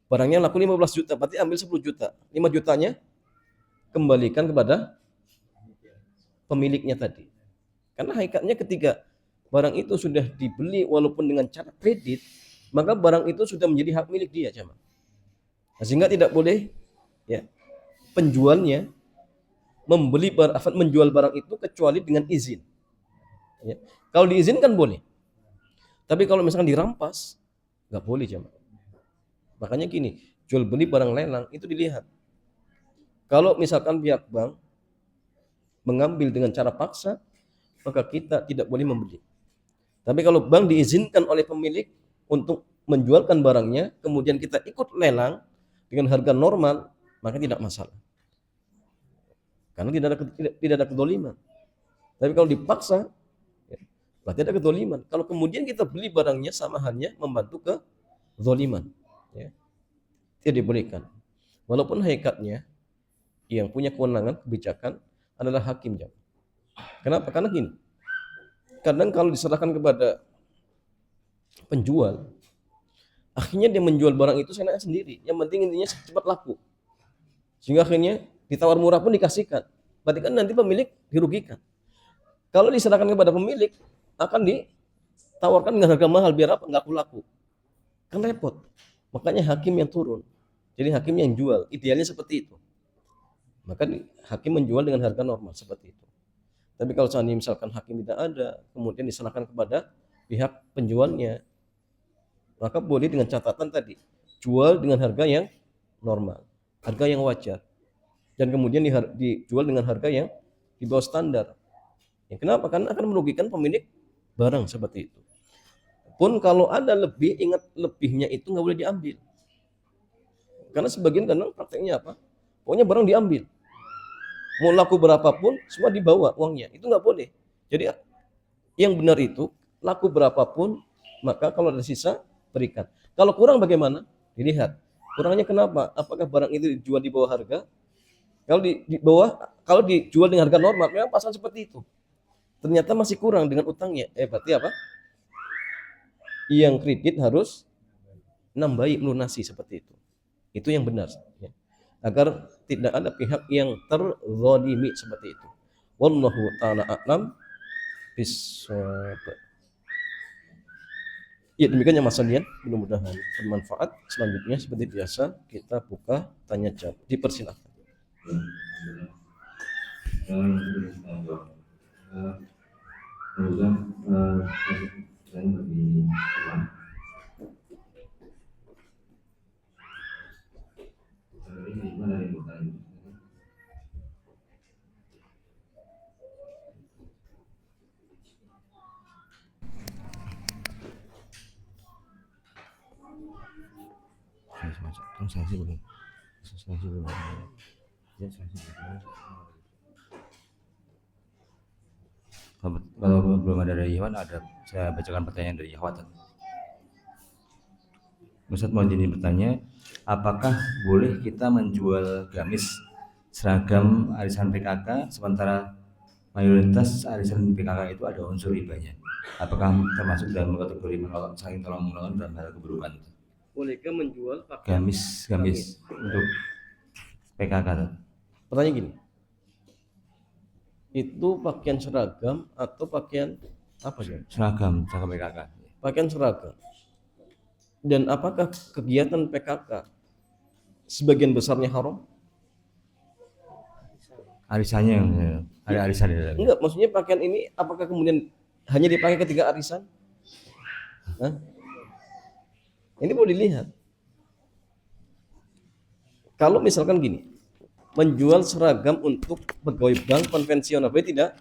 Barangnya laku 15 juta, berarti ambil 10 juta. 5 jutanya kembalikan kepada pemiliknya tadi. Karena hakikatnya ketika barang itu sudah dibeli walaupun dengan cara kredit, maka barang itu sudah menjadi hak milik dia, jemaah. Sehingga tidak boleh ya penjualnya menjual barang itu kecuali dengan izin. Ya. Kalau diizinkan boleh. Tapi kalau misalkan dirampas, nggak boleh, jemaah. Makanya gini, jual beli barang lelang itu dilihat. Kalau misalkan pihak bank mengambil dengan cara paksa, maka kita tidak boleh membeli. Tapi kalau bank diizinkan oleh pemilik untuk menjualkan barangnya, kemudian kita ikut lelang dengan harga normal, maka tidak masalah. Karena tidak ada kedoliman. Tapi kalau dipaksa, ya, berarti ada kedoliman. Kalau kemudian kita beli barangnya sama halnya membantu ke kedoliman. Ya. Tidak dibolehkan. Walaupun hakikatnya yang punya kewenangan kebijakan adalah hakim. Kenapa? Karena gini, kadang kalau diserahkan kepada penjual, akhirnya dia menjual barang itu seenaknya sendiri. Yang penting intinya cepat laku. Sehingga akhirnya ditawar murah pun dikasihkan. Berarti kan nanti pemilik dirugikan. Kalau diserahkan kepada pemilik, akan ditawarkan dengan harga mahal biar apa? Nggak laku. Kan repot. Makanya hakim yang turun. Jadi hakim yang jual. Idealnya seperti itu. Maka hakim menjual dengan harga normal seperti itu. Tapi kalau seandainya misalkan hakim tidak ada, kemudian diserahkan kepada pihak penjualnya, maka boleh dengan catatan tadi, jual dengan harga yang normal, harga yang wajar, dan kemudian dijual dengan harga yang di bawah standar. Ya, kenapa? Karena akan merugikan pemilik barang seperti itu. Pun kalau ada lebih, ingat lebihnya itu nggak boleh diambil. Karena sebagian kadang prakteknya apa? Pokoknya barang diambil. Mau laku berapapun, semua dibawa uangnya. Itu nggak boleh. Jadi yang benar itu, laku berapapun, maka kalau ada sisa, berikan. Kalau kurang bagaimana? Dilihat. Kurangnya kenapa? Apakah barang itu dijual di bawah harga? Kalau di bawah, kalau dijual dengan harga normal, memang pasal seperti itu. Ternyata masih kurang dengan utangnya. Berarti apa? Yang kredit harus nambahi, melunasi seperti itu. Itu yang benar. Ya. Agar tidak ada pihak yang terzalimi seperti itu. Wallahu ta'ala a'lam bishawab. Ya, demikian yang Mas Sandian, mudah-mudahan bermanfaat. Selanjutnya seperti biasa kita buka tanya jawab. Dipersilakan. Transaksi belum. Kalau belum ada dari Iwan, saya bacakan pertanyaan dari Ikhwat. Ustaz mau jadi bertanya, apakah boleh kita menjual gamis seragam arisan PKK sementara mayoritas arisan PKK itu ada unsur ribanya? Apakah termasuk dalam kategori saling tolong menolong dalam hal keburukan? Bolehkah menjual pakaian gamis untuk PKK? Pertanyaan gini, itu pakaian seragam atau pakaian apa sih? Seragam PKK. Pakaian seragam. Dan apakah kegiatan PKK sebagian besarnya haram? Arisannya, ada arisan di dalamnya. Enggak, maksudnya pakaian ini apakah kemudian hanya dipakai ketika arisan? Hah? Ini boleh dilihat. Kalau misalkan gini, menjual seragam untuk pegawai bank konvensional, boleh tidak?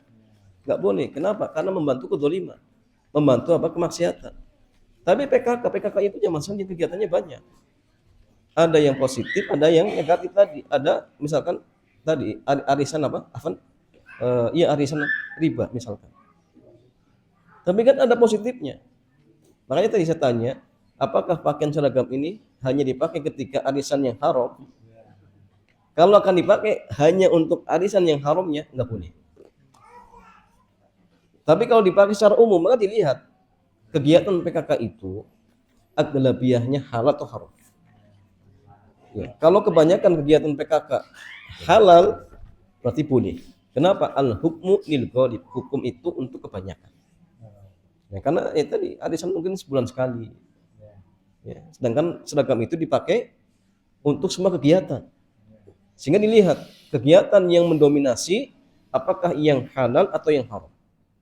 Enggak boleh. Kenapa? Karena membantu kedzaliman, membantu apa? Kemaksiatan. Tapi PKK itu yang kegiatannya banyak. Ada yang positif, ada yang negatif tadi. Ada misalkan tadi arisan apa? Iya arisan riba misalkan. Tapi kan ada positifnya. Makanya tadi saya tanya, apakah pakaian seragam ini hanya dipakai ketika arisan yang haram? Kalau akan dipakai hanya untuk arisan yang haramnya, nggak boleh. Tapi kalau dipakai secara umum, maka dilihat kegiatan PKK itu aglabiahnya halal atau haram. Ya, kalau kebanyakan kegiatan PKK halal, berarti boleh. Kenapa? Al hukmu lil ghalib. Hukum itu untuk kebanyakan. Ya, karena tadi arisan mungkin sebulan sekali. Ya, sedangkan seragam itu dipakai untuk semua kegiatan. Sehingga dilihat kegiatan yang mendominasi apakah yang halal atau yang haram.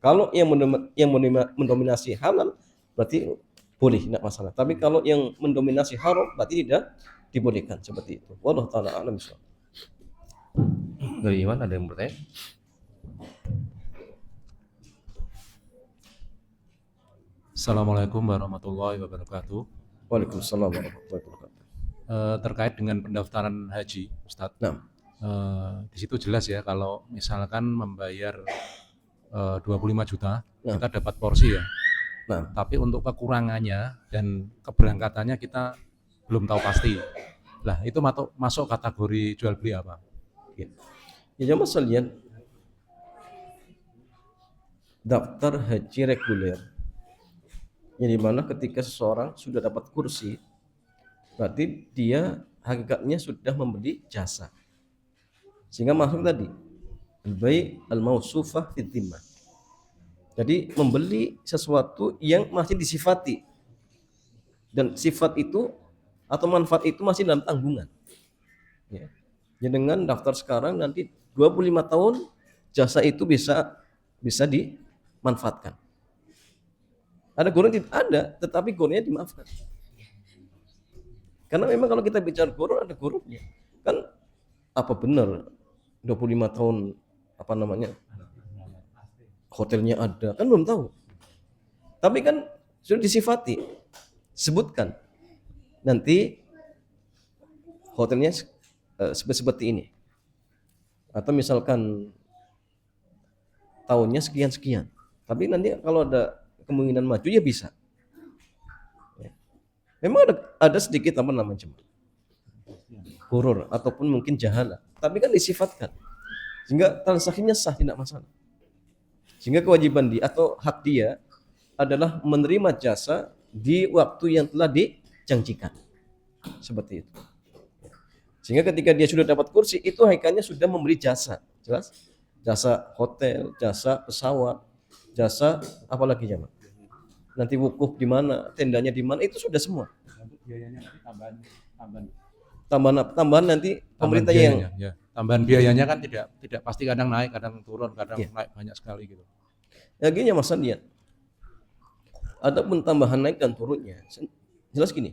Kalau yang mendominasi halal berarti boleh, tidak masalah. Tapi kalau yang mendominasi haram berarti tidak dibolehkan, seperti itu. Wallahu taala alam. Dari Iwan ada yang bertanya? Assalamualaikum warahmatullahi wabarakatuh. Waalaikumsalam warahmatullahi wabarakatuh. Terkait dengan pendaftaran haji, Ustadz. Nah, Di situ jelas ya kalau misalkan membayar 25 juta, Nah. kita dapat porsi ya. nah, Tapi untuk kekurangannya dan keberangkatannya kita belum tahu pasti. Lah itu masuk kategori jual beli apa? ya jamaah sekalian, daftar haji reguler, yang dimana ketika seseorang sudah dapat kursi, berarti dia hakikatnya sudah membeli jasa. Sehingga masuk tadi al-bai' al-mausufah fi dhimmah. Jadi membeli sesuatu yang masih disifati, dan sifat itu atau manfaat itu masih dalam tanggungan. Ya. Ya, dengan daftar sekarang nanti 25 tahun jasa itu bisa dimanfaatkan. Ada gurun tidak ada, tetapi gurunnya dimaafkan. Karena memang kalau kita bicara gurun ada gurunnya. Kan apa benar 25 tahun apa namanya? Hotelnya ada, kan belum tahu. Tapi kan sudah disifati. Sebutkan. Nanti hotelnya seperti ini. Atau misalkan tahunnya sekian-sekian. Tapi nanti kalau ada kemungkinan maju ya bisa. Ya. Memang ada sedikit apa namanya gurur ataupun mungkin jahala. Tapi kan disifatkan. Sehingga transaksinya sah, tidak masalah. Sehingga kewajiban dia atau hak dia adalah menerima jasa di waktu yang telah dijanjikan. Seperti itu. Sehingga ketika dia sudah dapat kursi, itu hakikatnya sudah memberi jasa. Jelas? Jasa hotel, jasa pesawat, jasa apa lagi ya, Mak? Nanti wukuf di mana, tendanya di mana, itu sudah semua. Biayanya nanti Tambahan nanti pemerintah yang ya. Tambahan biayanya kan tidak pasti, kadang naik, kadang turun, kadang naik banyak sekali gitu. ya gini ya Mas Sandian. Adapun tambahan naik dan turunnya, jelas gini.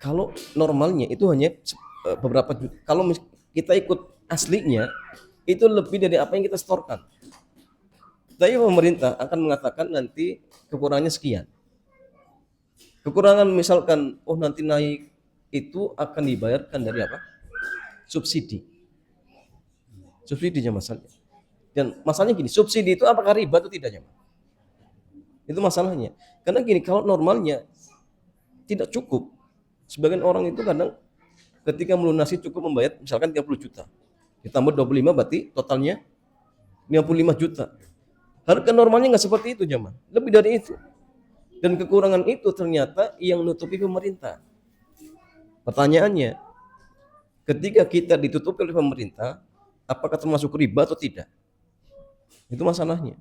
Kalau normalnya itu hanya beberapa juta. Kalau kita ikut aslinya, itu lebih dari apa yang kita setorkan. Tapi pemerintah akan mengatakan nanti kekurangannya sekian. Kekurangan misalkan, nanti naik, itu akan dibayarkan dari apa? Subsidi. Subsidinya masalahnya. Dan masalahnya gini, subsidi itu apakah riba atau tidak, Jamaah? Itu masalahnya. Karena gini, kalau normalnya tidak cukup. Sebagian orang itu kadang ketika melunasi cukup membayar misalkan 30 juta. Ditambah 25 berarti totalnya 55 juta. Harga normalnya nggak seperti itu, Jamaah. Lebih dari itu. Dan kekurangan itu ternyata yang nutupi pemerintah. Pertanyaannya, ketika kita ditutupi oleh pemerintah, apakah termasuk riba atau tidak? Itu masalahnya.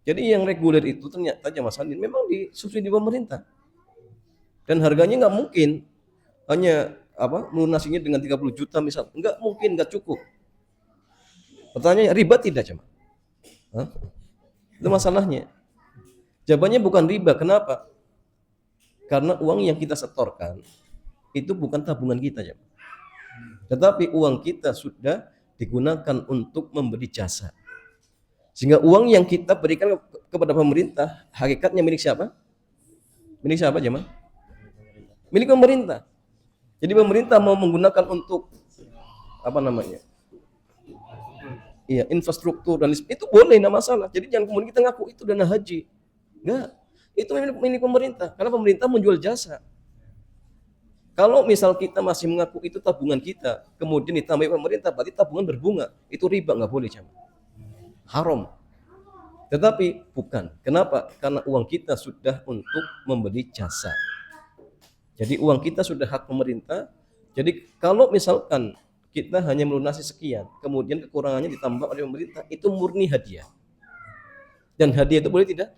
Jadi yang reguler itu ternyata Jamaah Sandin memang disubsidi pemerintah. Dan harganya nggak mungkin hanya melunasinya dengan 30 juta misal. Nggak mungkin, nggak cukup. Pertanyaannya, riba tidak, Jamaah? Itu masalahnya. Jawabannya bukan riba. Kenapa? Karena uang yang kita setorkan itu bukan tabungan kita, Jamaah. Tetapi uang kita sudah digunakan untuk memberi jasa. Sehingga uang yang kita berikan kepada pemerintah hakikatnya milik siapa? Milik siapa, Jamaah? Milik pemerintah. Jadi pemerintah mau menggunakan untuk apa namanya? Iya, infrastruktur dan itu boleh, enggak masalah. Jadi jangan kemudian kita ngaku itu dana haji. Enggak. Itu milik pemerintah karena pemerintah menjual jasa. Kalau misal kita masih mengaku itu tabungan kita, kemudian ditambah pemerintah, berarti tabungan berbunga, itu riba, nggak boleh jamaah. Haram. Tetapi bukan. Kenapa? Karena uang kita sudah untuk membeli jasa. Jadi uang kita sudah hak pemerintah. Jadi kalau misalkan kita hanya melunasi sekian, kemudian kekurangannya ditambah oleh pemerintah, itu murni hadiah. Dan hadiah itu boleh tidak?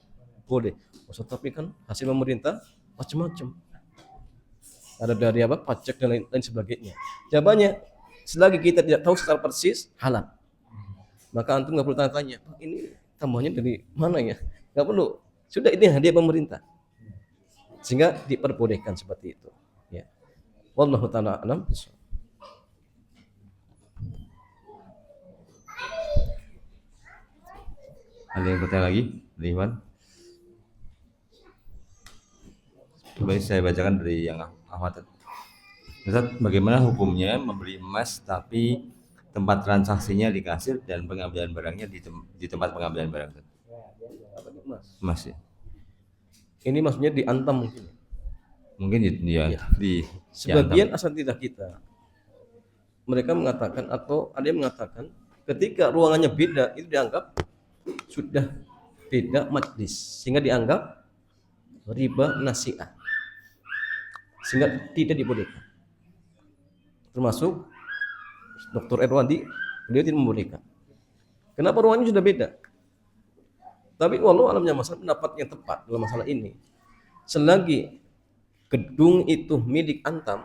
Boleh. Maksud tapi kan hasil pemerintah macam-macam. Ada dari apa? Pajak dan lain sebagainya. Jawabannya, selagi kita tidak tahu secara persis, halal. Maka antum nggak perlu tanya-tanya, Pak, ini tambahnya dari mana ya? Nggak perlu. Sudah, ini hadiah pemerintah. Sehingga diperbolehkan seperti itu. Ya. Wallahu ta'ala a'lam. Ada yang bertanya lagi? Dari Iwan? Coba saya bacakan dari yang Ahmad. Ustaz, bagaimana hukumnya membeli emas tapi tempat transaksinya di kasir dan pengambilan barangnya di tempat pengambilan barang? Emas ya. Ini maksudnya diantam mungkin. Mungkin ya. Sebagian asatidzah kita mereka mengatakan atau ada yang mengatakan ketika ruangannya beda itu dianggap sudah beda majlis, sehingga dianggap riba nasi'ah, sehingga tidak dibolehkan. Termasuk Dr. Erwandi, beliau tidak membolehkan. Kenapa ruangannya sudah beda? Tapi walau alamnya masalah pendapat yang tepat dalam masalah ini, selagi gedung itu milik antam,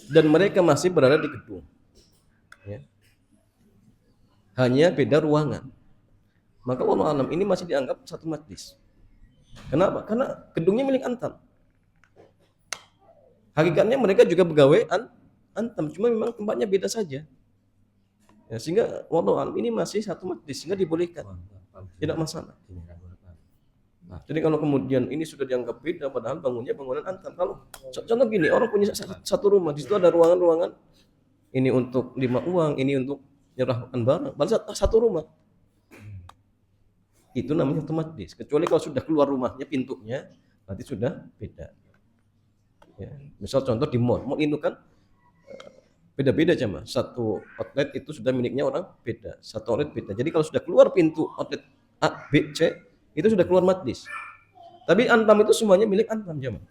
dan mereka masih berada di gedung, ya, hanya beda ruangan, maka wallahu alam ini masih dianggap satu majlis. Kenapa? Karena gedungnya milik antam. Hakikatnya mereka juga pegawai antam, cuma memang tempatnya beda saja. Ya, sehingga wallahu alam ini masih satu majlis, sehingga dibolehkan, tidak masalah. Nah, jadi kalau kemudian ini sudah dianggap beda, padahal bangunan antam. Kalau contoh gini, orang punya satu rumah, di situ ada ruangan-ruangan, ini untuk lima uang, ini untuk menyerahkan barang, baru satu rumah. Itu namanya satu majlis. Kecuali kalau sudah keluar rumahnya, pintunya, nanti sudah beda. Ya, misal contoh di mall itu kan beda-beda jamaah. Satu outlet itu sudah miliknya orang beda, satu outlet beda. Jadi kalau sudah keluar pintu outlet A, B, C, itu sudah keluar majlis. Tapi antam itu semuanya milik antam jamaah.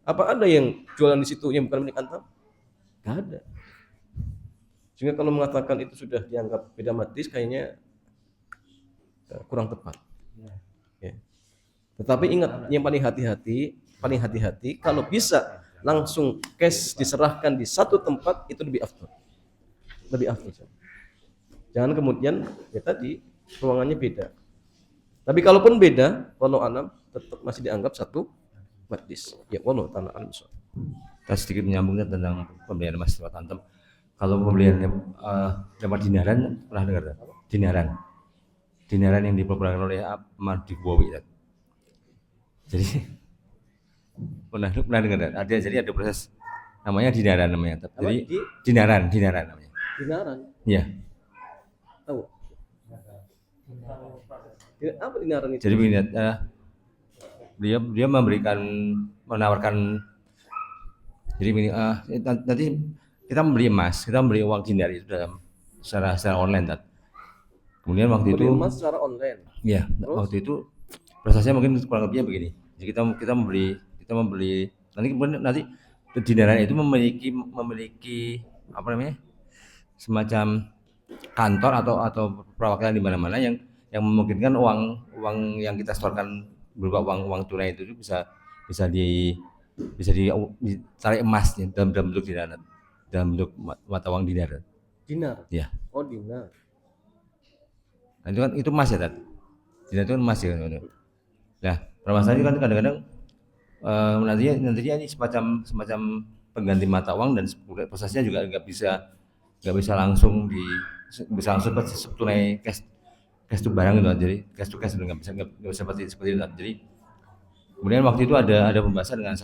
Apa ada yang jualan di situ yang bukan milik antam? Gak ada. Sehingga kalau mengatakan itu sudah dianggap beda majlis, kayaknya kurang tepat. Ya. Tetapi ingat, yang paling hati-hati kalau bisa langsung cash diserahkan di satu tempat, itu lebih afdal. Jangan kemudian ya tadi ruangannya beda. Tapi kalaupun beda, wallahu alam tetap masih dianggap satu majlis. Ya wallahu ta'ala alam. Kita sedikit menyambungnya tentang pembelian emas tempat antam. Kalau pembelian dapat dinaran, pernah dengar tak? Dinaran yang diperbolehkan oleh Ahmad Dibawi. Jadi pernah dengar tak? Jadi ada proses namanya dinaran namanya. Jadi dinaran namanya. Dinaran. Iya. Tahu? Apa dinaran itu? Jadi begini, dia menawarkan. Jadi begini, nanti kita membeli emas, kita membeli uang dinar itu secara online, tak? Kemudian waktu itu emas secara online. Iya, waktu itu prosesnya mungkin kurang lebihnya begini. Jadi kita membeli nanti dinaran itu memiliki apa namanya? Semacam kantor atau perwakilan di mana-mana yang memungkinkan uang yang kita setorkan berupa uang tunai itu bisa ditarik emasnya dalam bentuk dinar, dalam bentuk mata uang dinar. Dinar. Ya. Oh, dinar. Nah, itu kan itu emas ya, Tat. Dinar itu kan emas ya. Nah, permasalahannya kan kadang-kadang nantinya ini semacam pengganti mata uang, dan prosesnya juga nggak bisa langsung tunai cash to barang gitu. Jadi cash to cash nggak bisa seperti itu. Jadi kemudian waktu itu ada pembahasan dengan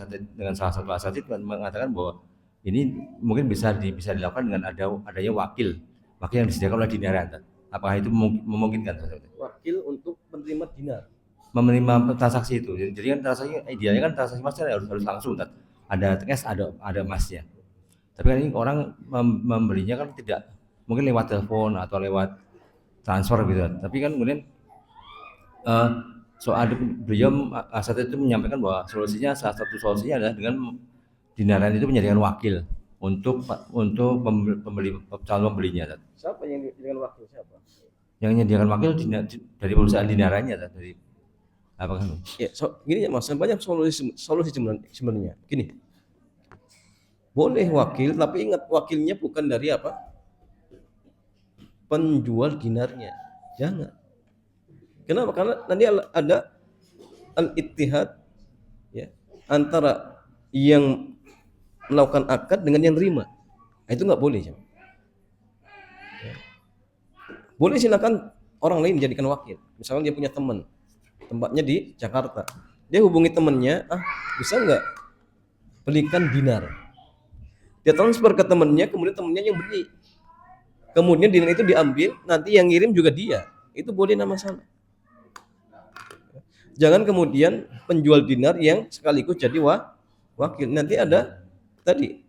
salah satu asatidz mengatakan bahwa ini mungkin bisa dilakukan dengan adanya wakil yang disediakan oleh dinaran. Apakah itu memungkinkan? Wakil untuk menerima dinar. menerima transaksi itu. Jadi kan transaksi idealnya kan transaksi emas harus langsung, Tat. Ada cash, ada emasnya. Tapi kan ini orang membelinya kan tidak, mungkin lewat telepon atau lewat transfer gitu. Tapi kan kemudian ada beliau saat itu menyampaikan bahwa salah satu solusinya adalah dengan dinaran itu menjadikan wakil untuk pembeli, calon pembelinya. Tat. Siapa yang dengan wakil siapa? Yang menyediakan wakil dari perusahaan dinarannya, Tat. Dari apa kan? Ya, gini ya Mas, banyak solusi sebenarnya. Gini. Boleh wakil, tapi ingat wakilnya bukan dari apa? Penjual dinarnya. Jangan. Kenapa? Karena nanti ada al-ittihad ya, antara yang melakukan akad dengan yang terima. Nah, itu nggak boleh. Ya. Boleh silakan orang lain menjadikan wakil. Misalnya dia punya teman, tempatnya di Jakarta. Dia hubungi temannya, bisa nggak belikan dinar? Dia transfer ke temannya, kemudian temannya yang beli. Kemudian dinar itu diambil, nanti yang ngirim juga dia. Itu boleh, nama masalah. Jangan kemudian penjual dinar yang sekaligus jadi wakil. Nanti ada tadi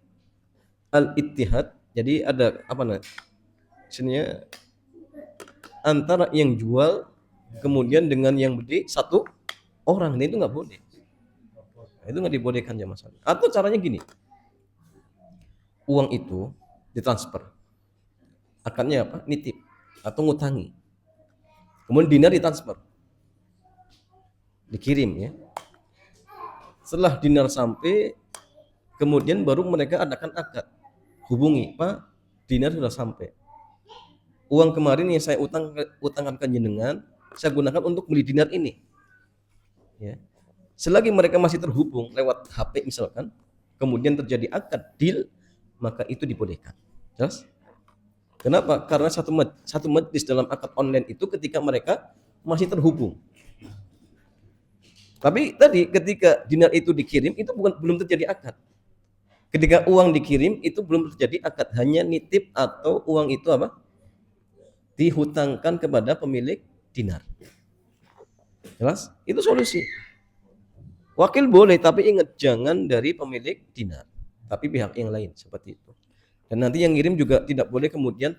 al-ittihad. Jadi ada apa namanya? Sininya antara yang jual kemudian dengan yang beli satu orang. Nah, itu nggak boleh. Nah, itu nggak dibolehkan ya masalah. Atau caranya gini. Uang itu ditransfer. Akadnya apa? Nitip atau ngutangi. Kemudian dinar ditransfer. Dikirim ya. Setelah dinar sampai, kemudian baru mereka adakan akad. Hubungi, Pak, dinar sudah sampai. Uang kemarin yang saya utangkan ke jenengan, saya gunakan untuk beli dinar ini. Ya. Selagi mereka masih terhubung lewat HP misalkan, kemudian terjadi akad deal, maka itu dibolehkan. Jelas? Kenapa? Karena satu majlis dalam akad online itu ketika mereka masih terhubung. Tapi tadi ketika dinar itu dikirim itu belum terjadi akad. Ketika uang dikirim itu belum terjadi akad, hanya nitip atau uang itu apa? Dihutangkan kepada pemilik dinar. Jelas? Itu solusi. Wakil boleh, tapi ingat jangan dari pemilik dinar, tapi pihak yang lain seperti itu. Dan nanti yang ngirim juga tidak boleh kemudian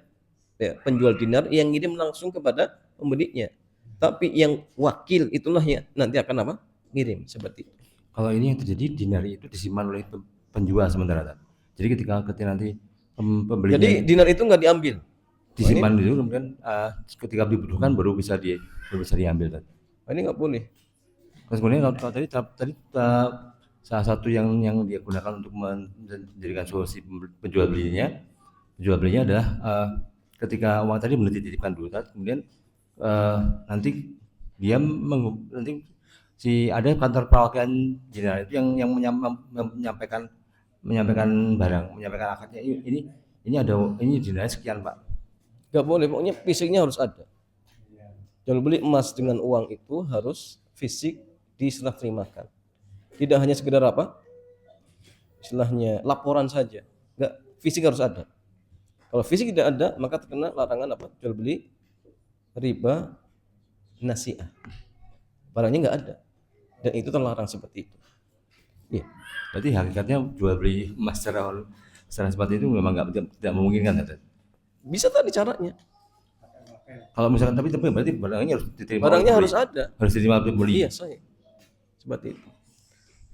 penjual dinar yang ngirim langsung kepada pembelinya. Tapi yang wakil itulah yang nanti akan apa? Ngirim seperti itu. Kalau ini yang terjadi dinar itu disimpan oleh penjual sementara. Jadi ketika nanti pembelinya, jadi dinar itu nggak diambil, disimpan dulu, kemudian ketika dibutuhkan baru bisa diambil. Ini nggak boleh. Terus kemudian kalau tadi salah satu yang dia gunakan untuk menjadikan solusi penjual belinya adalah ketika uang tadi belum dititipkan dulu, kemudian nanti dia nanti ada kantor perwakilan dinar itu yang menyampaikan barang, menyampaikan akadnya, ini dinar sekian, Pak. Nggak boleh, pokoknya fisiknya harus ada. Jual beli emas dengan uang itu harus fisik diserah terimakan. Tidak hanya sekedar apa? Istilahnya laporan saja. Enggak, fisik harus ada. Kalau fisik tidak ada, maka terkena larangan apa? Jual beli riba nasi'ah. Barangnya enggak ada. Dan itu terlarang seperti itu. Iya. Berarti hakikatnya jual beli emas secara seperti itu memang tidak memungkinkan, ya? Bisa tadi caranya. Kalau misalkan tapi berarti barangnya harus diterima. Barangnya harus ada. Harus diterima pembeli. Iya, saya. Seperti itu.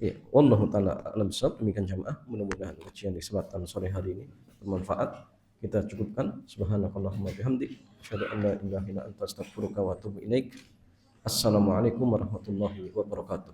Ya, wallahu taala alam bisawab. Demikian jamaah, mudah-mudahan kajian di kesempatan sore hari ini bermanfaat. Kita cukupkan. Subhanakallahumma bihamdik, asyhadu an la ilaha illa anta astaghfiruka wa atubu ilaik. Assalamualaikum warahmatullahi wabarakatuh.